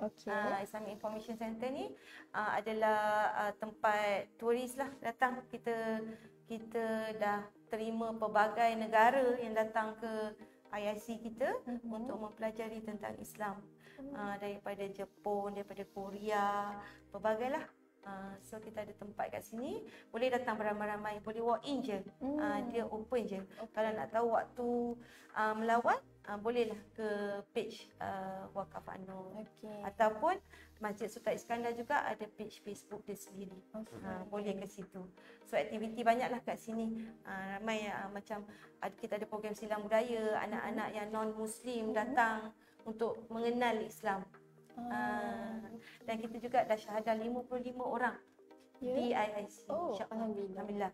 Islamic Information Center ni adalah tempat turis lah datang. Kita dah terima pelbagai negara yang datang ke IIC kita untuk mempelajari tentang Islam. Daripada Jepun, daripada Korea, pelbagai lah. So kita ada tempat kat sini, boleh datang beramai-ramai, boleh walk in je. Dia open je. Kalau nak tahu waktu melawat, bolehlah ke page Wakaf Anur. Ataupun Masjid Sultan Iskandar juga ada page Facebook dia sendiri. Boleh ke situ. So aktiviti banyaklah kat sini. Ramai macam kita ada program silang budaya, anak-anak yang non-Muslim datang untuk mengenal Islam. Dan kita juga dah syahadah 55 orang di IIC. Alhamdulillah.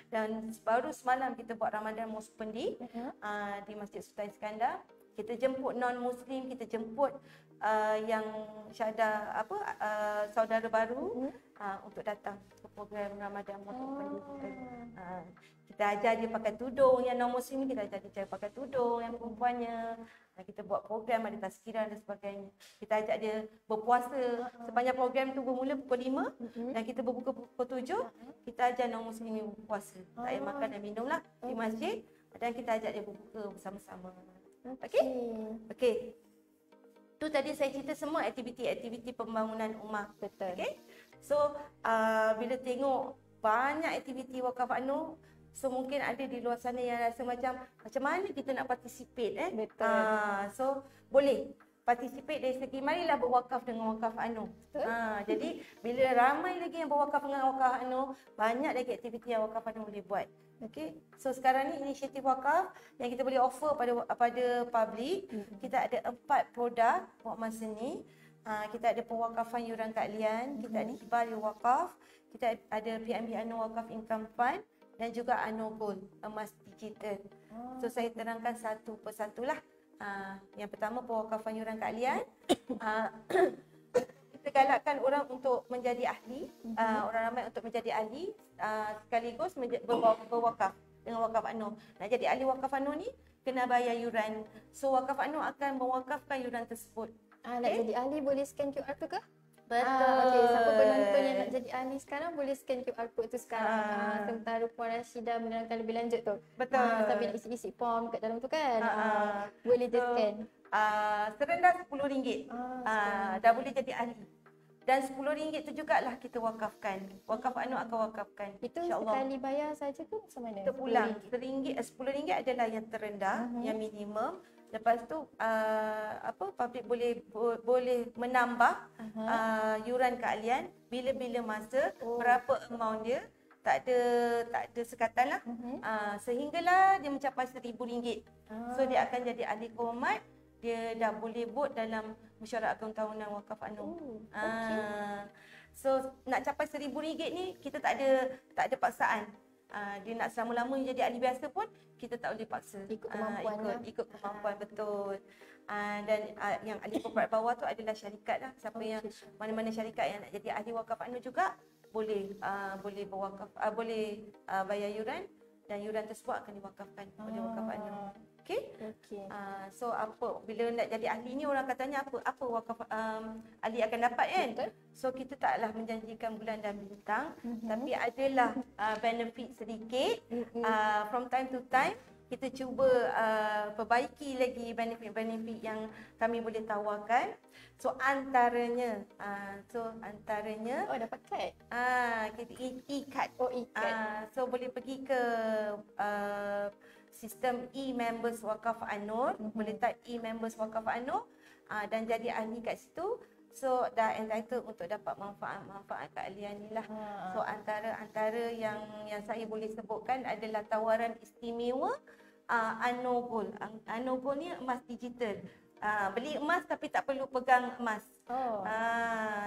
Dan baru semalam kita buat Ramadan Muspendi di Masjid Sultan Iskandar. Kita jemput non-Muslim, kita jemput yang syahadah saudara baru untuk datang ke program Ramadan Muspendi. Kita ajar dia pakai tudung, yang non-Muslim kita ajar dia pakai tudung, yang perempuannya. Kita buat program, ada tazkirah dan sebagainya. Kita ajak dia berpuasa. Sepanjang program tu bermula pukul 5 dan kita berbuka pukul 7. Kita ajar non-Muslim berpuasa. Tak payah makan dan minum lah di masjid. Dan kita ajak dia berbuka bersama-sama. Okey. Tu tadi saya cerita semua aktiviti-aktiviti pembangunan ummah. Betul. Okey. So, bila tengok banyak aktiviti Wakaf Anur, so mungkin ada di luar sana yang rasa macam mana kita nak participate Betul. So boleh participate dari segi marilah berwakaf dengan Wakaf Anur. Jadi bila ramai lagi yang berwakaf dengan Wakaf Anur, banyak lagi aktiviti yang Wakaf Anur boleh buat. Okey. So sekarang ni inisiatif wakaf yang kita boleh offer pada public, kita ada 4 produk buat masa ni. Kita ada pewakafan yuran keahlian, kita ada hibah wakaf, kita ada PNB Anur Wakaf Income Fund dan juga Anur Gold, emas digital. So saya terangkan satu persatu lah. Yang pertama pewakafan yuran keahlian. Kita galakkan orang untuk menjadi ahli, orang ramai untuk menjadi ahli, sekaligus berwakaf dengan Wakaf Anur. Nak jadi ahli Wakaf Anur ni kena bayar yuran. So Wakaf Anur akan mewakafkan yuran tersebut. Nak jadi ahli boleh scan QR tu ke? Betul. Okey, siapa penonton yang nak jadi ahli sekarang boleh scan QR code tu sekarang. Sementara Puan Rashidah menerangkan lebih lanjut tu. Betul. Sambil nak isi-isi form kat dalam tu kan. Boleh je scan. Serendah RM10. Dah boleh jadi ahli. Dan RM10 tu jugalah kita wakafkan. Wakaf Anu akan wakafkan. Itu InsyaAllah. sekali bayar saja ke macam mana? Terpulang. RM10 adalah yang terendah, yang minimum. Lepas tu public boleh menambah yuran keahlian bila-bila masa, berapa amount dia. Tak ada sekatan lah. Sehinggalah dia mencapai RM1,000. So dia akan jadi ahli komat. Dia dah boleh vote dalam mesyuarat agung tahunan wakaf Anu. So nak capai RM1,000 ni kita tak ada paksaan. Dia nak selama-lamanya jadi ahli biasa pun kita tak boleh paksa. Ikut kemampuan ikut kemampuan, betul. Dan yang ahli korporat bawah tu adalah syarikat lah. Siapa yang mana-mana syarikat yang nak jadi ahli wakaf Anu juga boleh berwakaf, boleh bayar yuran, dan yuran tersebut akan diwakafkan oleh wakaf Anu. Okey? So bila nak jadi ahli ni orang katanya apa wakaf ahli akan dapat kan? Betul. So kita taklah menjanjikan bulan dan bintang, tapi adalah benefit sedikit. From time to time kita cuba perbaiki lagi benefit-benefit yang kami boleh tawarkan. So antaranya dapat kad. Kita e-card. E-card. So boleh pergi ke sistem e-members wakaf Anur, boleh type e-members wakaf Anur dan jadi ahli kat situ. So dah entitled untuk dapat manfaat keahlian ni lah. So antara yang saya boleh sebutkan adalah tawaran istimewa Anur Gold. Anur Gold ni emas digital. Beli emas tapi tak perlu pegang emas.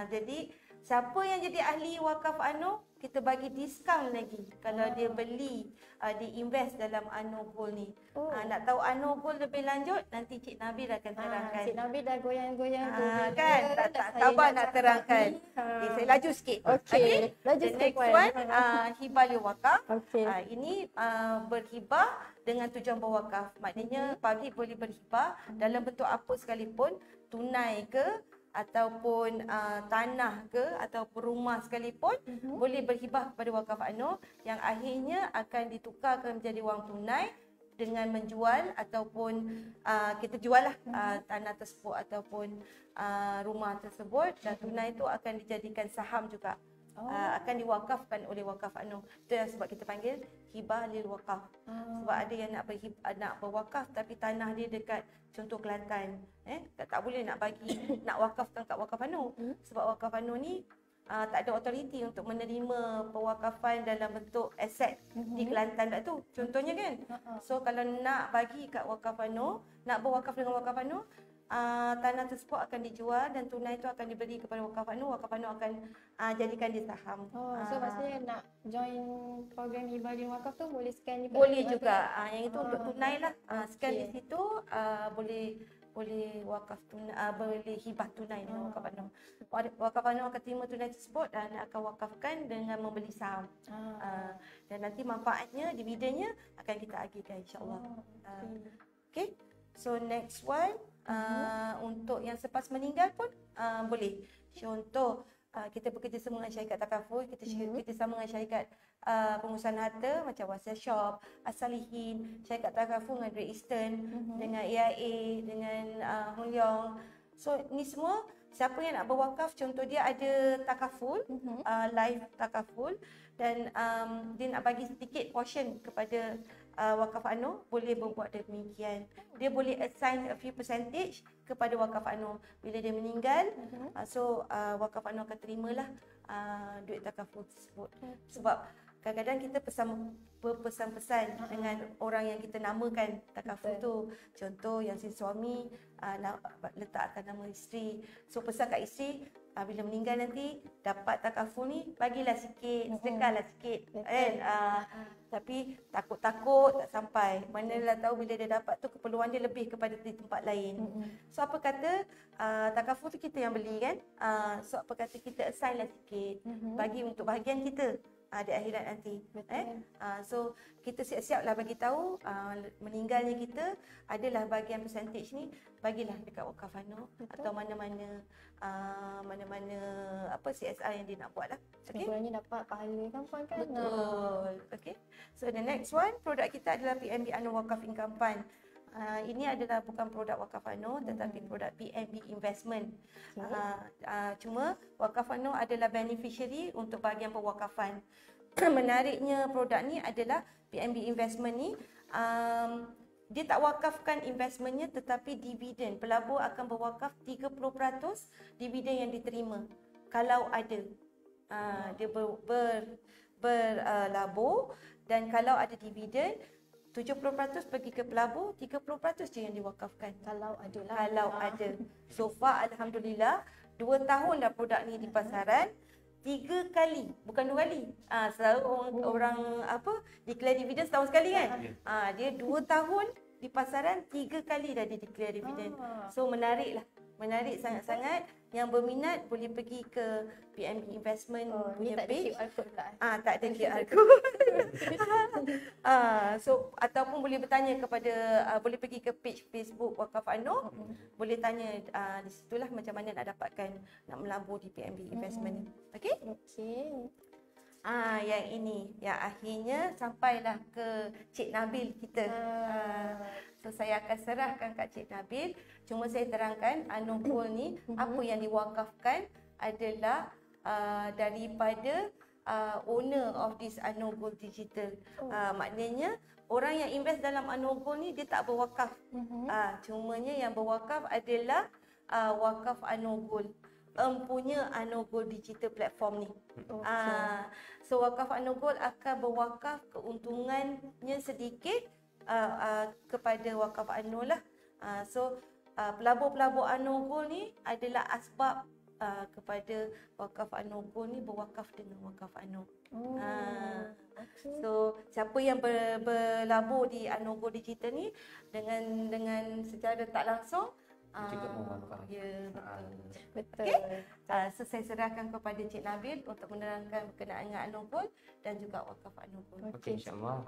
Jadi siapa yang jadi ahli wakaf Anur, kita bagi diskaun lagi kalau dia beli, dia invest dalam Anur Gold ni. Nak tahu Anur Gold lebih lanjut, nanti Cik Nabil akan terangkan. Cik Nabil dah goyang-goyang tu. Kan? Tak sabar nak terangkan. Okay, saya laju sikit. Okay. Laju The sikit, next Puan. one, hibah li wakaf. Ini berhibah dengan tujuan berwakaf. Maknanya public boleh berhibah dalam bentuk apa sekalipun, tunai ke, ataupun tanah ke, ataupun rumah sekalipun, boleh berhibah kepada wakaf Anur yang akhirnya akan ditukarkan menjadi wang tunai dengan menjual ataupun kita jual lah tanah tersebut ataupun rumah tersebut, dan tunai itu akan dijadikan saham juga. Akan diwakafkan oleh wakaf Anur. Itu yang sebab kita panggil hibah lil wakaf. Sebab ada yang nak berwakaf tapi tanah dia dekat contoh Kelantan, tak boleh nak wakafkan kat wakaf Anur. Sebab wakaf Anur ni tak ada autoriti untuk menerima pewakafan dalam bentuk aset di Kelantan tak tu. Contohnya kan. So kalau nak bagi kat wakaf Anur, nak berwakaf dengan wakaf Anur, tanah tersebut akan dijual dan tunai itu akan diberi kepada wakaf Anur. Wakaf Anur akan jadikan dia saham. So maksudnya nak join program hibah lil wakaf tu boleh scan juga? Boleh juga. Yang itu untuk tunai lah. Scan di situ boleh wakaf tunai, boleh hibah tunai dengan wakaf Anur. Wakaf Anur akan terima tunai tersebut dan akan wakafkan dengan membeli saham. Dan nanti manfaatnya, dividennya akan kita agihkan insya-Allah. Okay. So next one, untuk yang selepas meninggal pun boleh. Contoh kita bekerjasama dengan syarikat takaful, kita kerjasama dengan syarikat pengurusan harta macam Wasiat Shop, As-Salihin, syarikat takaful dengan Great Eastern, dengan AIA, dengan Hong Leong. So ni semua siapa yang nak berwakaf, contoh dia ada takaful, live takaful, dan dia nak bagi sedikit portion kepada wakaf Anur, boleh membuat demikian. Dia boleh assign a few percentage kepada wakaf Anur. Bila dia meninggal, wakaf Anur akan terimalah duit takaful tersebut. Sebab kadang-kadang kita berpesan-pesan dengan orang yang kita namakan takaful tu. Contoh yang si suami letakkan nama isteri. So pesan kat isteri, bila meninggal nanti dapat takaful ni, bagilah sikit, sedekahlah sikit kan. Tapi takut-takut tak sampai. Manalah tahu bila dia dapat tu keperluan dia lebih kepada di tempat lain. So apa kata takaful tu kita yang beli kan. So apa kata kita assign lah sikit, bagi untuk bahagian kita di akhirat nanti. So kita siap-siaplah bagi tahu meninggalnya kita adalah bahagian percentage ni, bagilah dekat wakaf Anur atau mana-mana CSR yang dia nak buat lah. Kurangnya dapat pahala kan Puan kan? Betul. Okay. So the next one, produk kita adalah PNB Anur Wakaf Income Fund. Ini adalah bukan produk Wakaf Anur tetapi produk PNB Investment. Cuma Wakaf Anur adalah beneficiary untuk bahagian pewakafan. Menariknya produk ni adalah PNB Investment ni dia tak wakafkan investmentnya tetapi dividen. Pelabur akan berwakaf 30% dividen yang diterima kalau ada. Dia berlabur dan kalau ada dividen 70% pergi ke pelabur, 30% je yang diwakafkan. Kalau ada lah. Kalau ada. So far alhamdulillah 2 tahun dah produk ni di pasaran. 3 kali, bukan 2 kali. Selalu orang declare dividen setahun sekali kan. Dia 2 tahun di pasaran 3 kali dah dia declare dividen. So menarik lah. Menarik sangat-sangat. Yang berminat boleh pergi ke PNB Investment punya page. Tak ada QR code pula. Tak ada QR code. So ataupun boleh bertanya kepada boleh pergi ke page Facebook Wakaf Anur. Boleh tanya di situlah macam mana nak dapatkan nak melabur di PNB Investment ni. Okey? Okey. Yang ini yang akhirnya sampailah ke Cik Nabil kita. So saya akan serahkan kat Cik Nabil. Cuma saya terangkan Anur Gold ni apa yang diwakafkan adalah daripada owner of this Anur Gold Digital. Maknanya orang yang invest dalam Anur Gold ni dia tak berwakaf. Cumanya yang berwakaf adalah wakaf Anur Gold. Punya Anur Gold Digital platform ni. So wakaf Anur Gold akan berwakaf keuntungannya sedikit kepada wakaf Anur lah. So pelabur-pelabur Anur Gold ni adalah asbab kepada wakaf Anur Gold ni berwakaf dengan wakaf Anur. So siapa yang berlabur di Anur Gold Digital ni dengan secara tak langsung juga mewakaf. Ya, Betul. Okay? So saya serahkan kepada Cik Nabil untuk menerangkan berkenaan dengan Anur Gold dan juga wakaf Anur Gold. Okey, insya-Allah.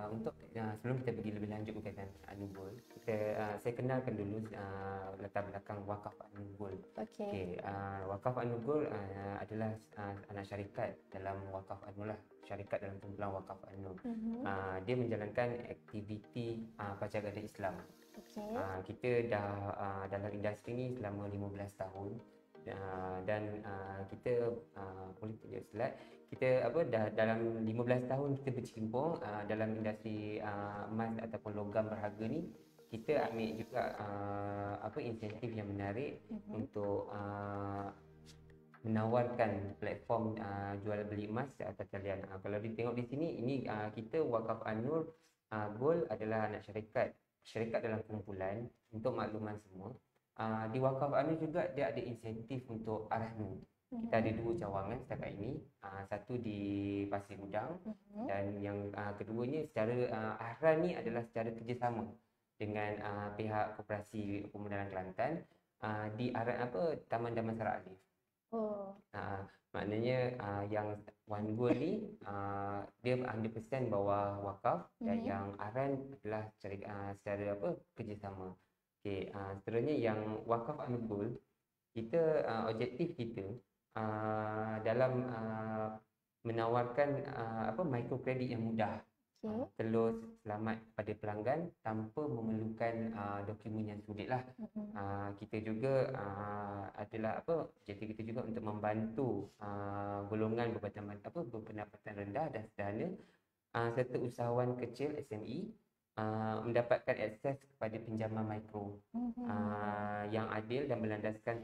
Untuk sebelum kita pergi lebih lanjut berkaitan Anur Gold, saya kenalkan dulu latar belakang wakaf Anur Gold. Okey. Wakaf Anur Gold adalah anak syarikat dalam wakaf Anur lah. Syarikat dalam kumpulan wakaf Anur. Dia menjalankan aktiviti pacaran Islam. Kita dah dalam industri ni selama 15 tahun dan kita boleh tunjuk slide, kita dah dalam 15 tahun kita bercimpung dalam industri emas ataupun logam berharga ni. Kita ambil juga insentif yang menarik untuk menawarkan platform jual beli emas atas talian. Kalau ditengok di sini, ini kita Wakaf Anur Gold adalah anak syarikat dalam kumpulan. Untuk makluman semua, di Wakaf Anur juga dia ada insentif untuk Arahnu. Kita ada 2 cawangan setakat ini, satu di Pasir Gudang dan yang keduanya secara Ahran ni adalah secara kerjasama dengan pihak Koperasi Pemudaran Kelantan di Taman Damansara Alif. Maknanya yang One Gold ni dia 100% bawah wakaf dan yang Ahran adalah secara kerjasama. Okey, seterusnya yang wakaf Anur Gold, kita objektif kita dalam menawarkan mikrokredit yang mudah. Telus selamat pada pelanggan tanpa memerlukan dokumen yang sulit lah. Kita juga adalah objektif kita juga untuk membantu golongan berpendapatan rendah dan sederhana serta usahawan kecil SME mendapatkan akses kepada pinjaman mikro yang adil dan berlandaskan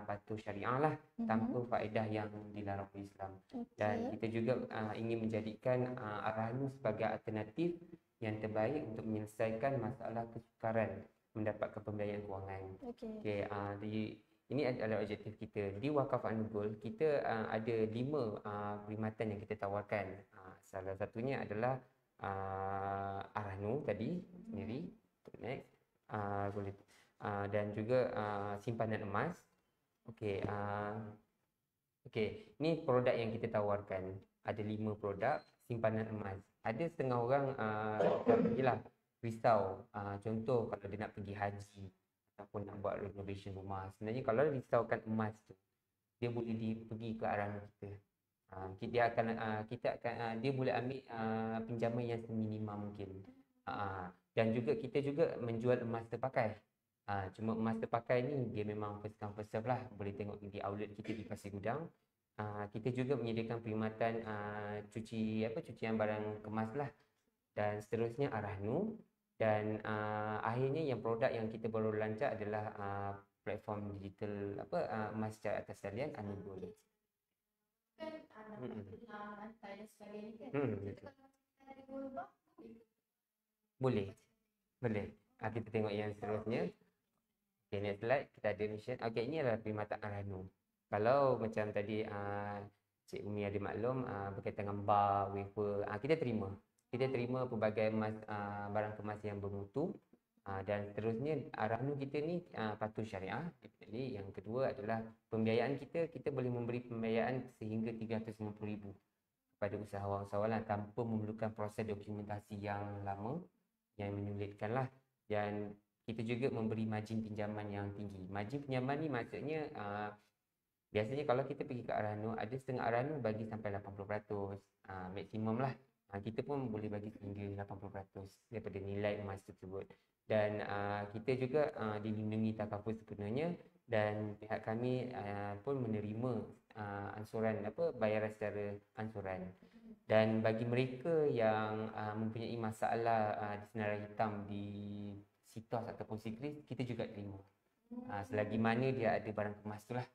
patuh syariah lah, tanpa faedah yang dilarang oleh Islam. Dan kita juga ingin menjadikan Arahnu sebagai alternatif yang terbaik untuk menyelesaikan masalah kesukaran mendapatkan pembiayaan kewangan. Ini adalah objektif kita. Di Wakaf Anur Gold, kita ada 5 perkhidmatan yang kita tawarkan. Salah satunya adalah Arahnu tadi sendiri, next, dan juga simpanan emas. Ni produk yang kita tawarkan. Ada 5 produk simpanan emas. Ada setengah orang risau. Contoh kalau dia nak pergi haji ataupun nak buat renovation rumah. Sebenarnya kalau risaukan emas tu, dia boleh pergi ke Arahnu kita. Dia boleh ambil pinjaman yang seminimum mungkin. Dan juga kita juga menjual emas terpakai. Cuma emas terpakai ni dia memang first come first serve lah. Boleh tengok di outlet kita di Pasir Gudang. Kita juga menyediakan perkhidmatan cucian barang kemas lah. Dan seterusnya Arahnu. Dan akhirnya yang produk yang kita baru lancar adalah platform digital emas secara atas talian Anu Gold. Boleh. Kita tengok yang seterusnya. Okay, next slide. Kita ada mission. Okay, ini adalah perkhidmatan Arahnu. Kalau macam tadi Cik Umi ada maklum berkaitan dengan bar, wafer, kita terima. Kita terima pelbagai barang kemas yang bermutu. Dan seterusnya Arahnu kita ni patuh syariah. Jadi yang kedua adalah pembiayaan kita boleh memberi pembiayaan sehingga 350,000 kepada usahawan-usahawan tanpa memerlukan proses dokumentasi yang lama, yang menyulitkan lah. Dan kita juga memberi margin pinjaman yang tinggi. Margin pinjaman ni maksudnya biasanya kalau kita pergi ke Arahnu, ada setengah Arahnu bagi sampai 80%, maksimum lah. Kita pun boleh bagi sehingga 80% daripada nilai emas tersebut. Dan kita juga dilindungi takaful sepenuhnya, dan pihak kami pun menerima ansuran bayaran secara ansuran. Dan bagi mereka yang mempunyai masalah di senarai hitam di sitos ataupun sikris, kita juga terima. Selagi mana dia ada barang kemas tu lah.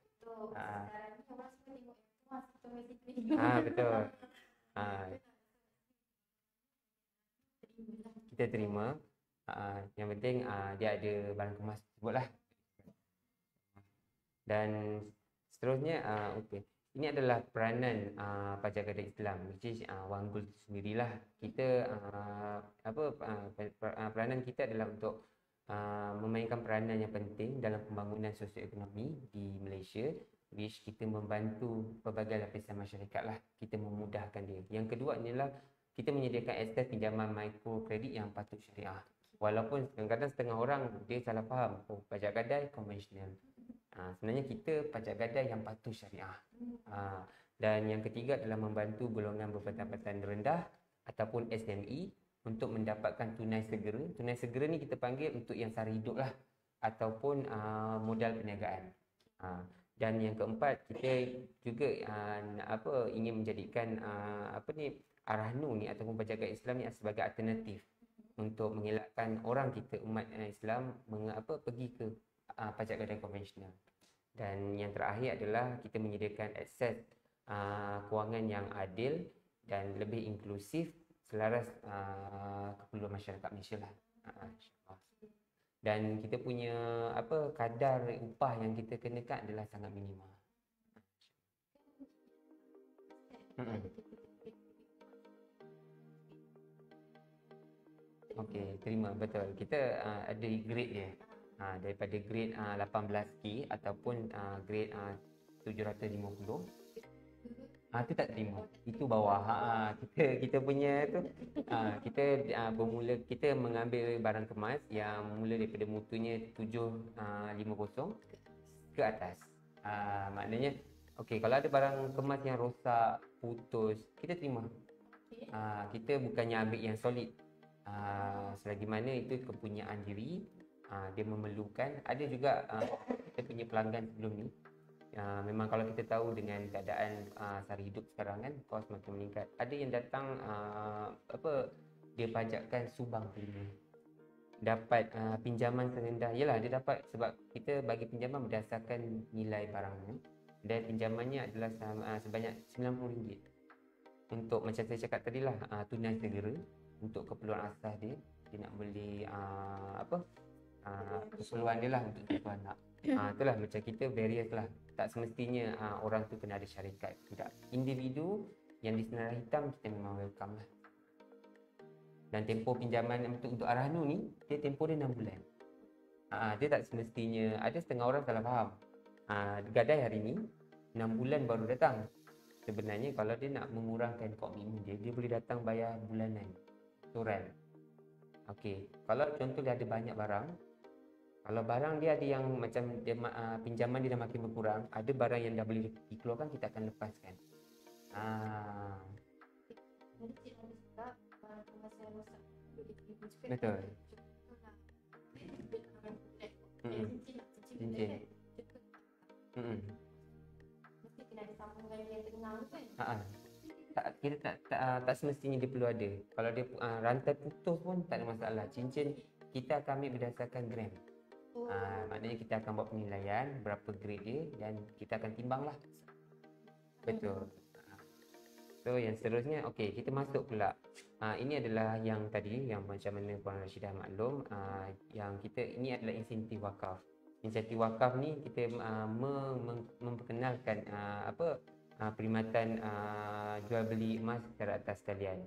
Betul. Kita terima. Yang penting dia ada barang kemas tersebut lah. Dan seterusnya, ini adalah peranan pajak gadai Islam, which is Wanggul itu sendirilah. Kita peranan kita adalah untuk memainkan peranan yang penting dalam pembangunan sosioekonomi di Malaysia, which kita membantu pelbagai lapisan masyarakat lah. Kita memudahkan dia. Yang kedua adalah kita menyediakan akses pinjaman mikrokredit yang patuh syariah. Walaupun kadang-kadang setengah orang dia salah faham, pajak gadai konvensional. Sebenarnya kita pajak gadai yang patuh syariah. Dan yang ketiga adalah membantu golongan berpendapatan rendah ataupun SME untuk mendapatkan tunai segera. Tunai segera ni kita panggil untuk yang sara hidup lah, ataupun modal perniagaan. Dan yang keempat, kita juga ingin menjadikan Arahnu ni ataupun pajak gadai Islam ni sebagai alternatif untuk mengelakkan orang kita, umat Islam pergi ke pajak gadai konvensional. Dan yang terakhir adalah kita menyediakan akses kewangan yang adil dan lebih inklusif selaras keperluan masyarakat Malaysia lah. Dan kita punya kadar upah yang kita kenakan adalah sangat minima. Okey, terima, betul. Kita ada grade dia. Daripada grade 18K ataupun grade 750. Itu tak terima. Itu bawah. Kita punya tu kita bermula, kita mengambil barang kemas yang mula daripada mutunya 750 ke atas. Maknanya okey, kalau ada barang kemas yang rosak, putus, kita terima. Kita bukannya ambil yang solid. Selagi mana itu kepunyaan diri, dia memerlukan. Ada juga kita punya pelanggan sebelum ni, memang kalau kita tahu dengan keadaan sara hidup sekarang kan, kos makin meningkat, ada yang datang dia pajakkan subang prima, dapat pinjaman serendah, yalah dia dapat sebab kita bagi pinjaman berdasarkan nilai barangnya, dan pinjamannya adalah sebanyak RM90 untuk, macam saya cakap tadi lah, tunai segera untuk keperluan asas dia nak beli keperluan dia lah untuk tuan anak. Itulah macam kita various lah. Tak semestinya orang tu kena ada syarikat. Tidak. Individu yang di senarai hitam kita memang welcome lah. Dan tempoh pinjaman untuk Arahnu ni, dia tempoh dia 6 bulan. Dia tak semestinya, ada setengah orang salah faham. Gadai hari ni 6 bulan baru datang. Sebenarnya kalau dia nak mengurangkan komitmen dia boleh datang bayar bulanan, suran. Okey, kalau contoh dia ada banyak barang, kalau barang dia ada yang macam dia, pinjaman dia dah makin berkurang, ada barang yang dah boleh dikeluarkan, kita akan lepaskan. Jadi cik ada cakap barang kemas yang rosak boleh dibeli Betul. Cincin. Mesti kena ada sambungan yang tenang kan? Kita tak semestinya dia perlu ada. Kalau dia rantai putus pun tak ada masalah. Cincin kita akan ambil berdasarkan gram. Maknanya kita akan buat penilaian berapa grade dia dan kita akan timbang lah. Betul. So yang seterusnya, okey, kita masuk pula. Ini adalah yang tadi, yang macam mana Puan Rashidah maklum, yang kita ini adalah insentif wakaf. Insentif wakaf ni kita memperkenalkan perkhidmatan jual beli emas secara atas talian.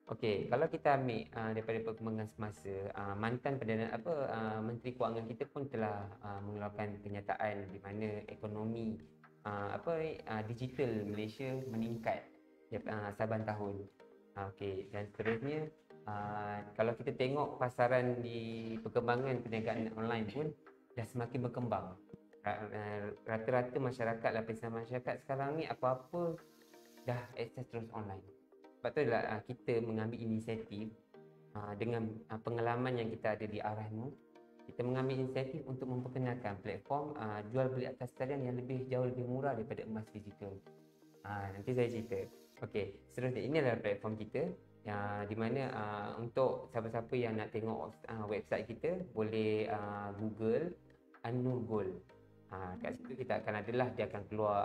Okey, kalau kita ambil daripada perkembangan semasa, mantan Perdana Menteri Kewangan kita pun telah mengeluarkan kenyataan di mana ekonomi digital Malaysia meningkat saban tahun. Okey, dan seterusnya kalau kita tengok pasaran di perkembangan perniagaan online pun dah semakin berkembang. Rata-rata masyarakat, lapisan masyarakat sekarang ni apa-apa dah akses terus online. Sebab tu adalah kita mengambil inisiatif dengan pengalaman yang kita ada di Arahnu, kita mengambil inisiatif untuk memperkenalkan platform jual beli atas talian yang jauh lebih murah daripada emas fizikal. Nanti saya cerita. Okey, seterusnya ini adalah platform kita di mana untuk siapa-siapa yang nak tengok website kita boleh Google An-Nur Gold. Kat situ kita akan adalah dia akan keluar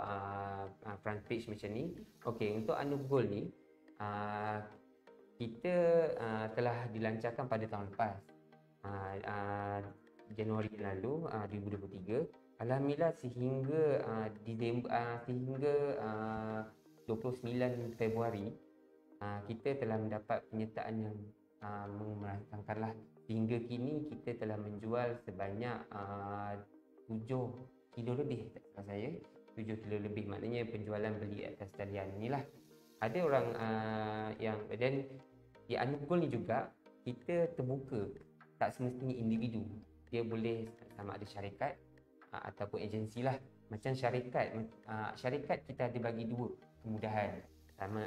front page macam ni. Okey, untuk An-Nur Gold ni kita telah dilancarkan pada tahun lepas. Januari lalu 2023. Alhamdulillah sehingga sehingga 29 Februari kita telah mendapat penyertaan yang mengemaskankanlah. Sehingga kini kita telah menjual sebanyak 7 kilo lebih, tak salah saya 7 kilo lebih, maknanya penjualan beli atas talian inilah. Ada orang yang dan di An-Nur Gold ni juga kita terbuka, tak semestinya individu, dia boleh sama ada syarikat ataupun agensi lah. Macam syarikat kita ada bagi dua kemudahan,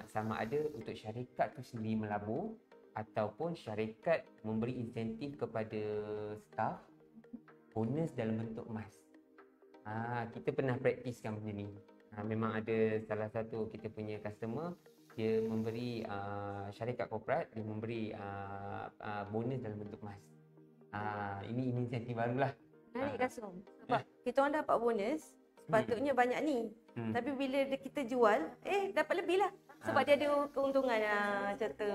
sama ada untuk syarikat tu sendiri melabur ataupun syarikat memberi insentif kepada staf bonus dalam bentuk emas. Kita pernah praktiskan benda ni. Memang ada salah satu kita punya customer, dia memberi syarikat korporat, dia memberi bonus dalam bentuk emas. Ini inisiatif barulah. Menarik Kasum. Sebab kita orang dapat bonus, sepatutnya banyak ni. Tapi bila kita jual, dapat lebih lah. Sebab dia ada keuntungan macam tu.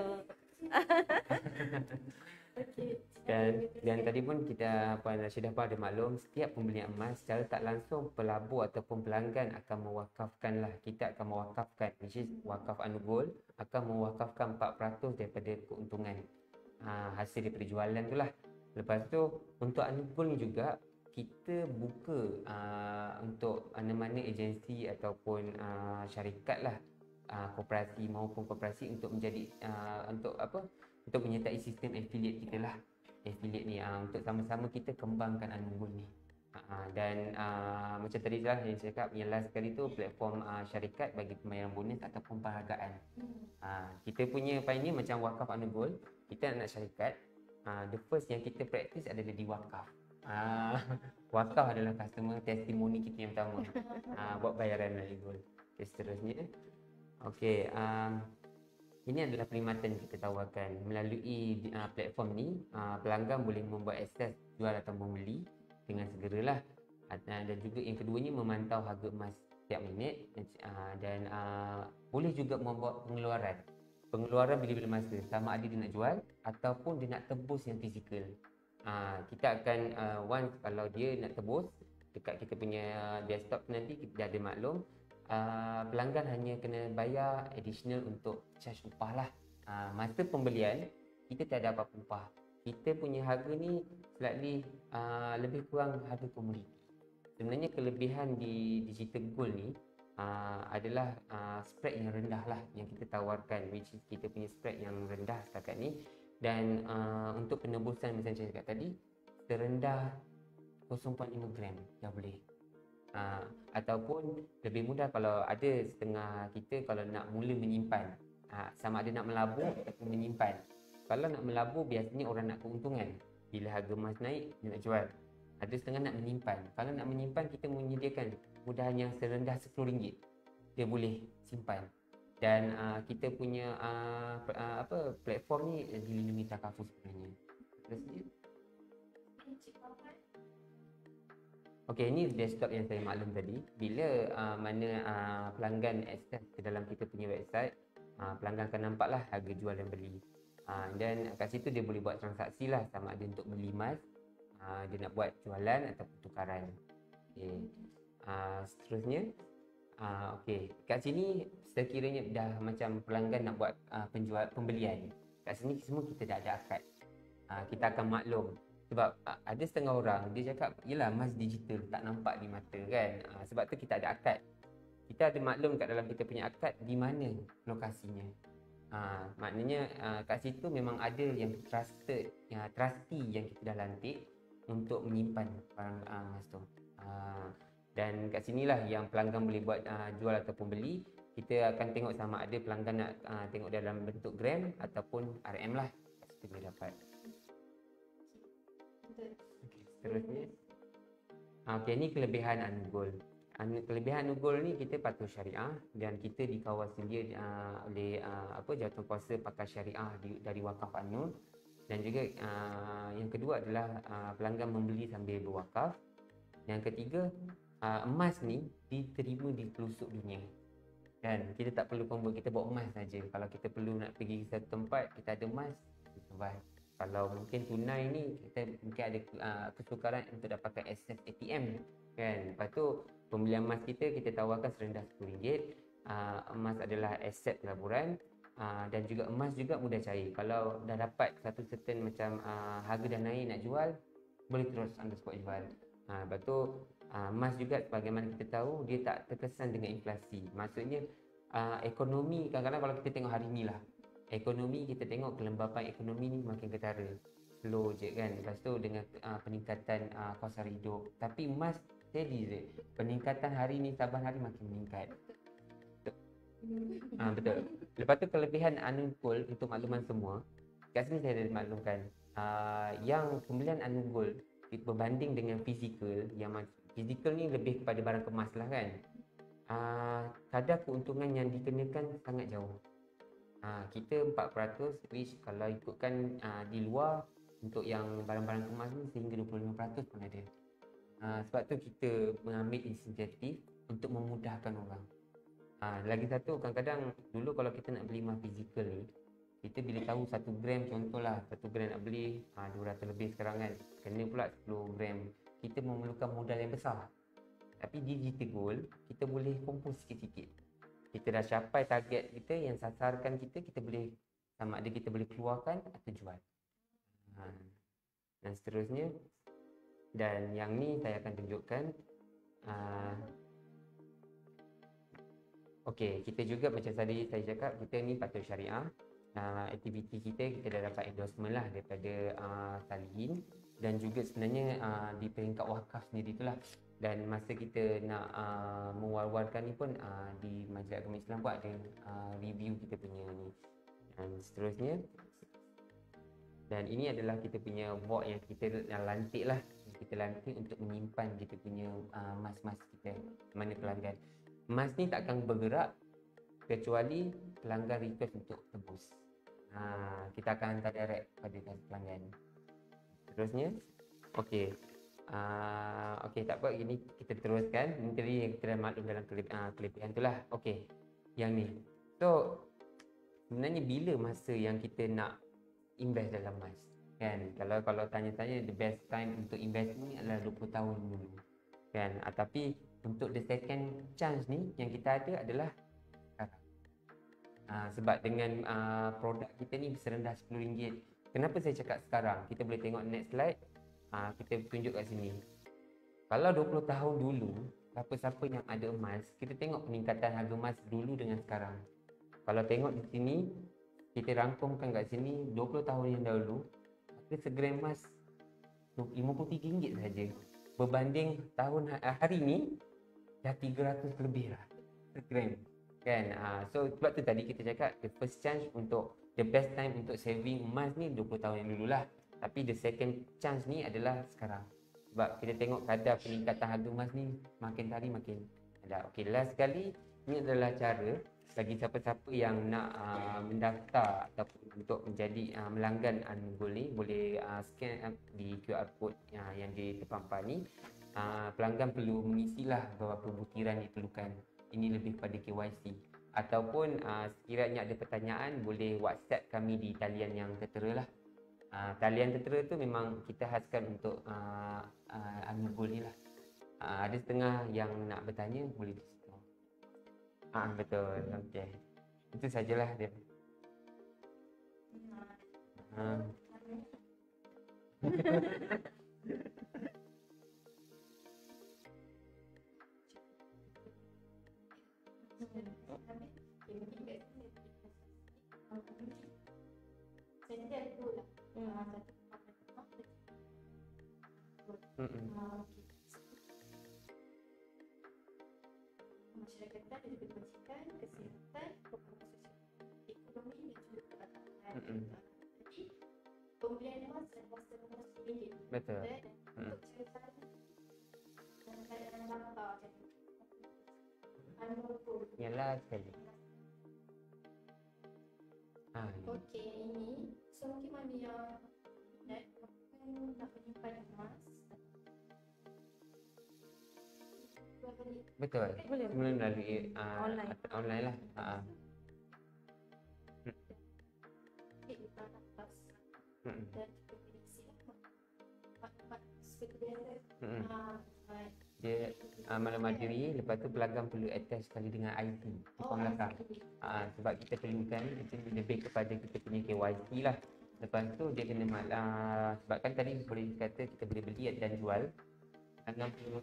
Dan tadi pun Puan Rashidah pun ada maklum, setiap pembelian emas secara tak langsung pelabur ataupun pelanggan akan mewakafkan lah. Kita akan mewakafkan, which is wakaf An-Nur Gold akan mewakafkan 4% daripada keuntungan hasil daripada jualan tu lah. Lepas tu untuk An-Nur Gold ni juga kita buka untuk mana-mana agensi ataupun syarikat lah, koperasi maupun koperasi untuk menjadi untuk menyertai sistem affiliate kita lah. Affiliate ni untuk sama-sama kita kembangkan An-Nur Gold ni. Dan macam tadi lah yang saya cakap, yang last sekali tu platform syarikat bagi pembayaran bonus ataupun penghargaan. Kita punya pioneer macam wakaf An-Nur Gold, kita nak syarikat, the first yang kita practice adalah di wakaf. Wakaf adalah customer testimoni kita yang pertama buat bayaran An-Nur Gold. Seterusnya, okey, ini adalah perkhidmatan yang kita tawarkan. Melalui platform ni, pelanggan boleh membuat akses jual atau membeli dengan segeralah. Dan juga yang keduanya memantau harga emas setiap minit dan boleh juga membuat pengeluaran bila-bila masa, sama ada dia nak jual ataupun dia nak tebus yang fizikal. Kita akan once kalau dia nak tebus dekat kita punya desktop nanti, kita dah ada maklum, pelanggan hanya kena bayar additional untuk charge upah lah. Masa pembelian kita tak ada apa-apa upah. Kita punya harga ni slightly lebih kurang harga komoditi. Sebenarnya kelebihan di digital gold ni adalah spread yang rendah lah yang kita tawarkan, which is kita punya spread yang rendah setakat ni. Dan untuk penebusan macam saya cakap tadi, terendah 0.5 gram dah boleh. Ataupun lebih mudah kalau ada setengah kita kalau nak mula menyimpan, sama ada nak melabur ataupun menyimpan. Kalau nak melabur biasanya orang nak keuntungan. Bila harga emas naik, dia nak jual. Ada setengah nak menyimpan. Kalau nak menyimpan, kita menyediakan kemudahan yang serendah RM10. Dia boleh simpan. Dan kita punya platform ni dilindungi takaful sebenarnya. Terusnya. Okey, ini desktop yang saya maklum tadi. Bila pelanggan akses ke dalam kita punya website, pelanggan akan nampaklah harga jual dan beli. Dan kat situ dia boleh buat transaksi lah, sama ada untuk beli emas, dia nak buat jualan ataupun tukaran. Okey. Seterusnya, okey, kat sini sekiranya dah macam pelanggan nak buat pembelian. Kat sini semua kita dah ada akad. Kita akan maklum. Sebab ada setengah orang dia cakap, yelah emas digital tak nampak di mata kan. Sebab tu kita ada akad. Kita ada maklum kat dalam kita punya akad di mana lokasinya. Maknanya kat situ memang ada yang trusted, trustee yang kita dah lantik untuk menyimpan barang emas tu. Dan kat sinilah yang pelanggan boleh buat jual ataupun beli. Kita akan tengok sama ada pelanggan nak tengok dalam bentuk gram ataupun RM lah. Kat situ boleh dapat. Okay, seterusnya. Okey, ni kelebihan Anu Gold. Kelebihan Anu Gold ni kita patuh syariah dan kita dikawal sedia oleh Jawatankuasa Pakar Syariah dari Wakaf Anu. Dan juga yang kedua adalah pelanggan membeli sambil berwakaf. Yang ketiga, emas ni diterima di pelosok dunia. Dan kita tak perlu convert, kita bawa emas saja. Kalau kita perlu nak pergi ke satu tempat, kita ada emas, kita buat. Kalau mungkin tunai ni, kita mungkin ada kesukaran untuk dapatkan akses ATM kan. Lepas tu pembelian emas kita tawarkan serendah RM10. Emas adalah aset pelaburan dan juga emas juga mudah cair. Kalau dah dapat satu certain macam harga dah naik nak jual, boleh terus on the spot jual. Lepas tu emas juga sebagaimana kita tahu dia tak terkesan dengan inflasi. Maksudnya ekonomi kadang-kadang kalau kita tengok hari ni lah, ekonomi kita tengok kelembapan ekonomi ni makin ketara, slow je kan. Lepas tu dengan peningkatan kos harga hidup, tapi emas steady je, peningkatan hari ni saban hari makin meningkat. Betul. Lepas tu kelebihan Anu Gold untuk makluman semua, kat sini saya dah maklumkan yang pembelian Anu Gold berbanding dengan fizikal, yang fizikal ni lebih kepada barang kemas lah kan, kadar keuntungan yang dikenakan sangat jauh. Kita 4%, which kalau ikutkan di luar untuk yang barang-barang kemas ni sehingga 25% pun ada. Sebab tu kita mengambil inisiatif untuk memudahkan orang. Lagi satu, kadang-kadang dulu kalau kita nak beli emas fizikal ni, kita bila tahu 1 gram, contohlah 1 gram nak beli 200 lebih sekarang kan, kena pula 10 gram, kita memerlukan modal yang besar. Tapi di digital gold, kita boleh kumpul sikit-sikit. Kita dah capai target kita yang sasarkan kita boleh, sama ada kita boleh keluarkan atau jual. Dan seterusnya. Dan yang ni saya akan tunjukkan. Okey, kita juga macam tadi saya cakap, kita ni patuh syariah. Aktiviti kita dah dapat endorsement lah daripada Salihin. Dan juga sebenarnya di peringkat wakaf sendiri itulah. Dan masa kita nak mewar-warkan ni pun di Majlis Agama Islam pun ada review kita punya ni. Dan seterusnya. Dan ini adalah kita punya board yang kita lantik lah. Kita lantik untuk menyimpan kita punya emas-emas kita mana pelanggan. Emas ni tak akan bergerak kecuali pelanggan request untuk tebus. Kita akan hantar direct pada pelanggan. Terusnya, okey. Okey, tak apa, ini kita teruskan. Ini tadi yang kita dah maklum dalam kelebihan tu lah. Okey, yang ni. So, sebenarnya bila masa yang kita nak invest dalam emas? Kan, kalau tanya-tanya the best time untuk invest ni adalah 20 tahun dulu. Kan, tapi untuk the second chance ni yang kita ada adalah sekarang. Sebab dengan produk kita ni serendah RM10. Kenapa saya cakap sekarang? Kita boleh tengok next slide. Kita tunjuk kat sini. Kalau 20 tahun dulu, siapa-siapa yang ada emas, kita tengok peningkatan harga emas dulu dengan sekarang. Kalau tengok di sini, kita rangkumkan kat sini 20 tahun yang dahulu, harga segram emas RM53 saja. Berbanding tahun hari ni dah 300 lebih lah segram. Kan? So sebab tu tadi kita cakap the first chance untuk the best time untuk saving emas ni 20 tahun yang dululah. Tapi the second chance ni adalah sekarang. Sebab kita tengok kadar peningkatan harga emas ni makin hari makin ada. Okey, last sekali ni adalah cara bagi siapa-siapa yang nak mendaftar ataupun untuk menjadi melanggan Gold ni, boleh scan di QR code yang diterpampar ni. Pelanggan perlu mengisilah beberapa butiran diperlukan. Ini lebih pada KYC. Ataupun sekiranya ada pertanyaan, boleh WhatsApp kami di talian yang tertera lah. Talian tertera tu memang kita khaskan untuk Gold ni lah. Ada setengah yang nak bertanya, boleh di situ. Betul. Okey. Itu sajalah dia. Masyarakatan dan juga kebajikan, kesihatan, ekonomi dan juga kebajikan. Jadi, pembelian emas adalah RM100. Betul. Dan untuk cara dalam keadaan lapar dan Yalah sekali. Okey, ini. So, mungkin mana yang minat nak menyimpan emas. Betul. Boleh. Melalui online lah. Dan Dia malam mandiri, lepas tu pelanggan perlu attach sekali dengan ID di belakang. Sebab kita perlukan kita lebih kepada kita punya KYC lah. Lepas tu dia kena sebab kan tadi boleh kata kita boleh beli dan jual. Pelanggan perlu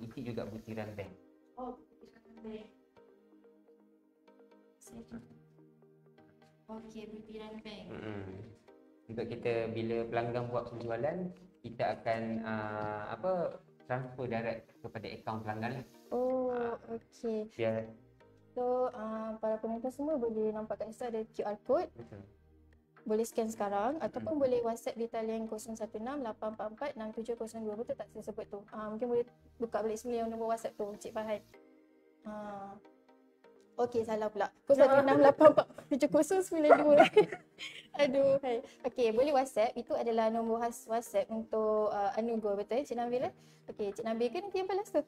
isi juga butiran bank. Butiran bank. Okey, butiran bank. Untuk kita bila pelanggan buat penjualan, kita akan transfer direct kepada akaun pelanggan lah. Okey. Biar So, para penonton semua boleh nampak kat situ ada QR code. Boleh scan sekarang ataupun boleh WhatsApp di talian 0168446702. Betul tak saya sebut tu? Mungkin boleh buka balik semula yang nombor WhatsApp tu, Cik Farhan. Okey, salah pula. 0168447092. Aduh, hai. Okey, boleh WhatsApp. Itu adalah nombor khas WhatsApp untuk Gold, betul Cik Nabil? Okey, Cik Nabil ke nanti yang balas tu?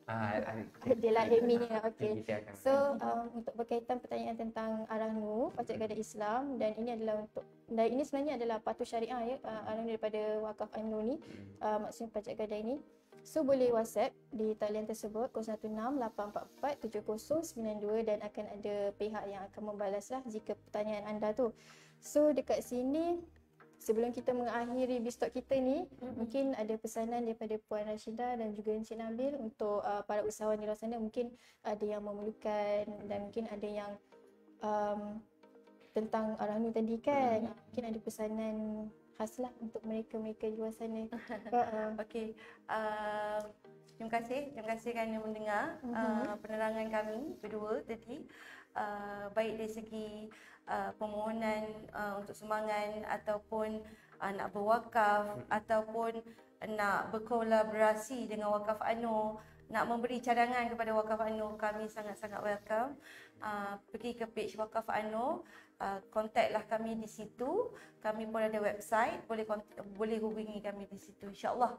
Dia lah adminnya. Okey. So, untuk berkaitan pertanyaan tentang Arahnu, Pajak Gadai Islam, dan ini adalah dan ini sebenarnya adalah patuh syariah ya, Arahnu daripada Wakaf Amno ni, maksudnya Pajak Gadai ni. So boleh WhatsApp di talian tersebut 0168447092 dan akan ada pihak yang akan membalaslah jika pertanyaan anda tu. So dekat sini sebelum kita mengakhiri Bistalk kita ni, mungkin ada pesanan daripada Puan Rashidah dan juga Encik Nabil untuk para usahawan di luar sana. Mungkin ada yang memerlukan dan mungkin ada yang tentang Arahnu tadi kan. Mungkin ada pesanan khaslah untuk mereka-mereka di luar sana. Okey. Terima kasih kerana mendengar penerangan kami berdua tadi. Baik dari segi permohonan untuk sumbangan ataupun nak berwakaf ataupun nak berkolaborasi dengan Wakaf Anur, nak memberi cadangan kepada Wakaf Anur, kami sangat-sangat welcome. Pergi ke page Wakaf Anur, kontaklah kami di situ. Kami pun ada website, boleh hubungi kami di situ. InsyaAllah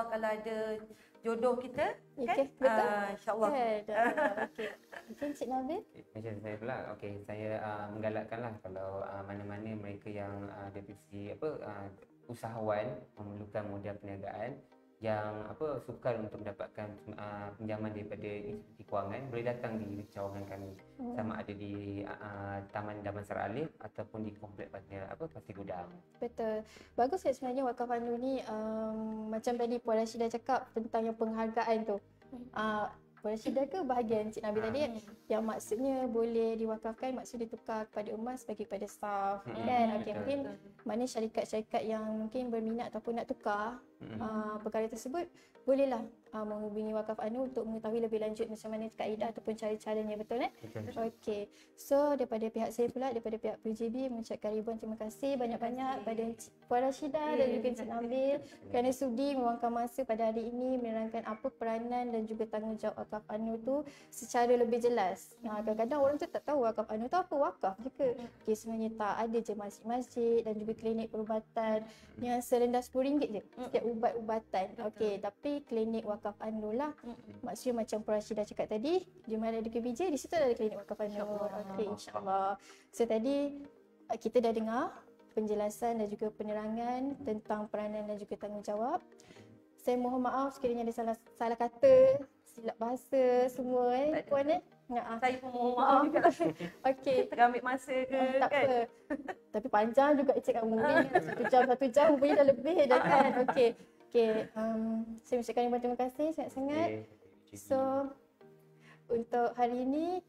kalau ada jodoh kita, kan? InsyaAllah. Okey. Mungkin Cik Nabil? Macam saya pula, okey, saya menggalakkanlah kalau mana-mana mereka yang dari segi usahawan memerlukan modal perniagaan yang sukar untuk mendapatkan pinjaman daripada institusi kewangan, boleh datang di cawangan kami. Sama ada di Taman Damansara Alif ataupun di komplek Pasir Gudang. Betul. Bagus ya sebenarnya Wakaf Anur ni, macam tadi Puan Rashidah cakap tentang yang penghargaan tu. Puan Rashidah ke bahagian Cik Nabil tadi yang maksudnya boleh diwakafkan, maksudnya ditukar kepada emas bagi pada staff kan. Okey, mungkin mana syarikat-syarikat yang mungkin berminat ataupun nak tukar perkara tersebut, bolehlah menghubungi Wakaf Anu untuk mengetahui lebih lanjut macam mana kaedah ataupun cara-caranya, betul kan? Betul. Okey. So daripada pihak saya pula, daripada pihak PJB mengucapkan ribuan terima kasih banyak-banyak pada Puan Rashidah dan juga Encik Nabil kerana sudi meluangkan masa pada hari ini menerangkan apa peranan dan juga tanggungjawab Wakaf Anu tu secara lebih jelas. Kadang-kadang orang tu tak tahu Wakaf Anu tu apa wakaf juga. Okey, sebenarnya tak ada je masjid-masjid dan juga klinik perubatan yang serendah RM10 je setiap ubat-ubatan. Okey, tapi klinik Wakaf Anu lah. Maksudnya macam Puan Rashidah cakap tadi, di mana ada KPJ, di situ ada klinik Wakaf Anu. Okey, insya-Allah. So tadi kita dah dengar penjelasan dan juga penerangan tentang peranan dan juga tanggungjawab. Saya mohon maaf sekiranya ada salah kata, silap bahasa semua Puan Saya pun mohon maaf juga. Okey. Terambil masa ke Tak kan? apa. Tapi panjang juga Encik kamu ni. 1 jam rupanya dah lebih dah kan. Okey. Saya ucapkan terima kasih sangat-sangat. So untuk hari ini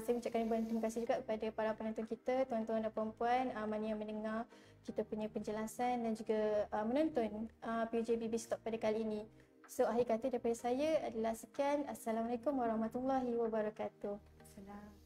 saya ucapkan terima kasih juga kepada para penonton kita, tuan-tuan dan puan-puan mana yang mendengar kita punya penjelasan dan juga menonton PUJ Baby Stop pada kali ini. So akhir kata daripada saya adalah sekian. Assalamualaikum warahmatullahi wabarakatuh. Assalamualaikum.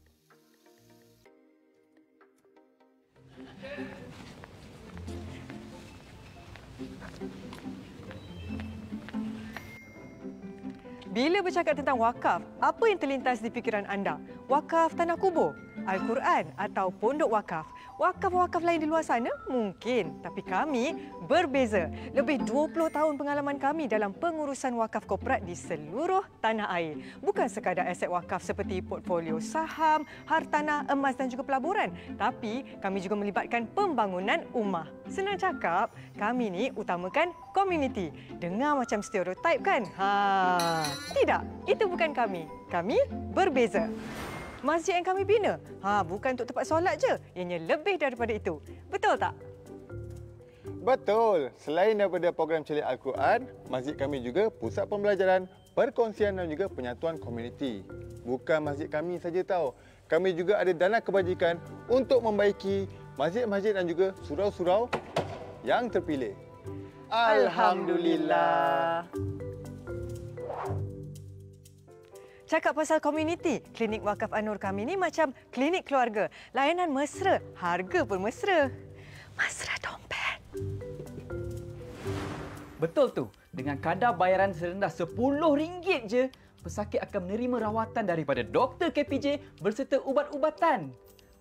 Bila bercakap tentang wakaf, apa yang terlintas di fikiran anda? Wakaf tanah kubur, Al-Quran atau pondok wakaf? Wakaf-wakaf lain di luar sana? Mungkin. Tapi kami berbeza. Lebih 20 tahun pengalaman kami dalam pengurusan wakaf korporat di seluruh tanah air. Bukan sekadar aset wakaf seperti portfolio saham, hartanah, emas dan juga pelaburan. Tapi kami juga melibatkan pembangunan ummah. Senang cakap, kami ni utamakan komuniti. Dengar macam stereotip kan? Tidak, itu bukan kami. Kami berbeza. Masjid yang kami bina, bukan untuk tempat solat je. Ianya lebih daripada itu. Betul tak? Betul. Selain daripada program celik Al-Quran, masjid kami juga pusat pembelajaran, perkongsian dan juga penyatuan komuniti. Bukan masjid kami saja tahu. Kami juga ada dana kebajikan untuk membaiki masjid-masjid dan juga surau-surau yang terpilih. Alhamdulillah. Cakap pasal komuniti, klinik Wakaf An-Nur kami ni macam klinik keluarga. Layanan mesra, harga pun mesra. Mesra dompet. Betul tu. Dengan kadar bayaran serendah RM10 je, pesakit akan menerima rawatan daripada Dr. KPJ berserta ubat-ubatan.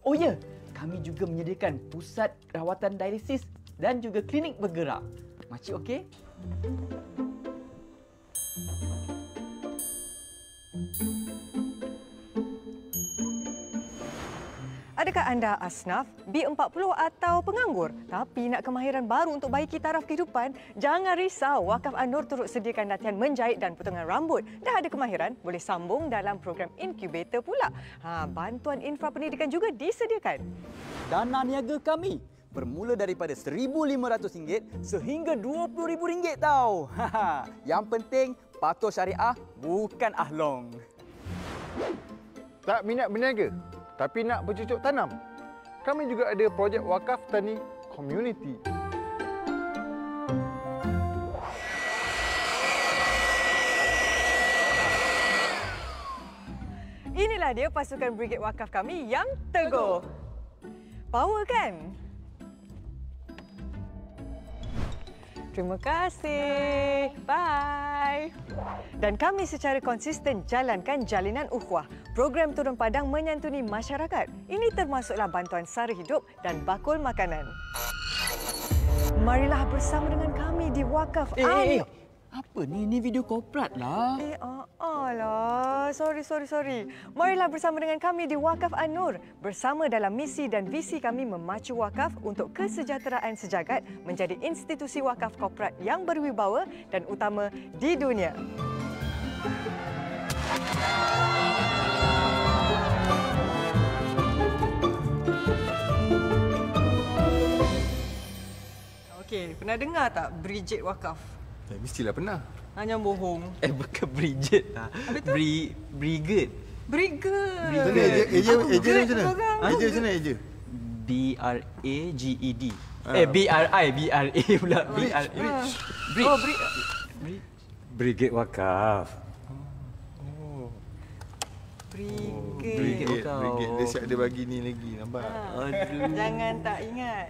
Oh ya, kami juga menyediakan pusat rawatan dialisis dan juga klinik bergerak. Makcik okey? Adakah anda asnaf, B40 atau penganggur tapi nak kemahiran baru untuk baiki taraf kehidupan? Jangan risau, Wakaf An-Nur turut sediakan latihan menjahit dan potongan rambut. Dah ada kemahiran, boleh sambung dalam program inkubator pula. Bantuan infra pendidikan juga disediakan. Dana niaga kami bermula daripada RM1,500 sehingga RM20,000 tau. Yang penting patuh syariah, bukan ahlong. Tak minat berniaga, tapi nak bercucuk tanam? Kami juga ada projek wakaf tani community. Inilah dia pasukan Brigade Wakaf kami yang teguh. Power kan? Terima kasih. Bye. Dan kami secara konsisten jalankan Jalinan Ukhuwah, program turun padang menyantuni masyarakat. Ini termasuklah bantuan sara hidup dan bakul makanan. Marilah bersama dengan kami di Wakaf An. Apa ni? Ini video korporat lah. Alah. Sorry. Marilah bersama dengan kami di Wakaf An-Nur. Bersama dalam misi dan visi kami memacu wakaf untuk kesejahteraan sejagat menjadi institusi wakaf korporat yang berwibawa dan utama di dunia. Okey, pernah dengar tak Brigade Wakaf? Mestilah pernah. Hanya bohong. Bukan Bridget lah. Brigade. Brigade. Eja macam mana? Eja macam mana eja? B-R-A-G-E-D. B-R-I pula. Brigade Wakaf. Brigade. Brigade. Dia siap dia bagi ni lagi, nampak? Aduh. Jangan tak ingat.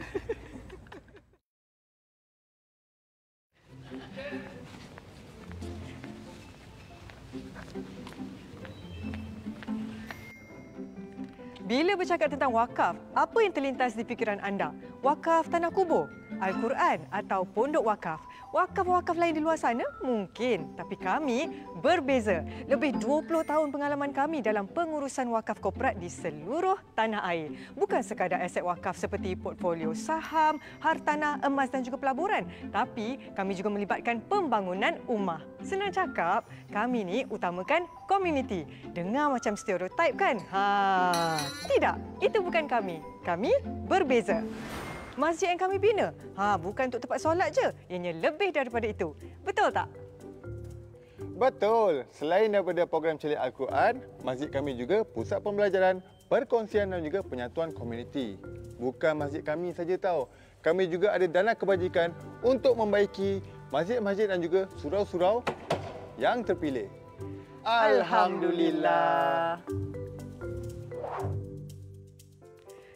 Bila bercakap tentang wakaf, apa yang terlintas di fikiran anda? Wakaf tanah kubur, Al-Quran atau pondok wakaf? Wakaf-wakaf lain di luar sana? Mungkin. Tapi kami berbeza. Lebih 20 tahun pengalaman kami dalam pengurusan wakaf korporat di seluruh tanah air. Bukan sekadar aset wakaf seperti portfolio saham, hartanah, emas dan juga pelaburan. Tapi kami juga melibatkan pembangunan rumah. Senang cakap, kami ni utamakan komuniti. Dengar macam stereotip kan? Tidak, itu bukan kami. Kami berbeza. Masjid yang kami bina, bukan untuk tempat solat je. Ianya lebih daripada itu. Betul tak? Betul. Selain daripada program celik Al-Quran, masjid kami juga pusat pembelajaran, perkongsian dan juga penyatuan komuniti. Bukan masjid kami saja tahu. Kami juga ada dana kebajikan untuk membaiki masjid-masjid dan juga surau-surau yang terpilih. Alhamdulillah.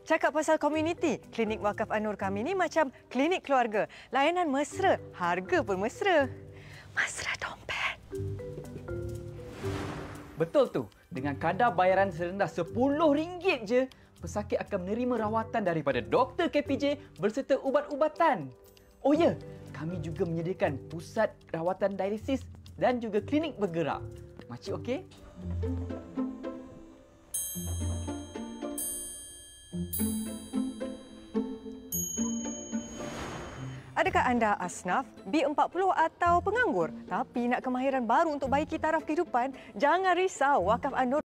Cakap pasal komuniti, klinik wakaf An-Nur kami ni macam klinik keluarga. Layanan mesra, harga pun mesra. Mesra dompet. Betul tu. Dengan kadar bayaran serendah RM10 je, pesakit akan menerima rawatan daripada Dr. KPJ berserta ubat-ubatan. Oh ya, kami juga menyediakan pusat rawatan dialisis dan juga klinik bergerak. Makcik okey? Adakah anda asnaf, B40 atau penganggur tapi nak kemahiran baru untuk baiki taraf kehidupan? Jangan risau, Wakaf An-Nur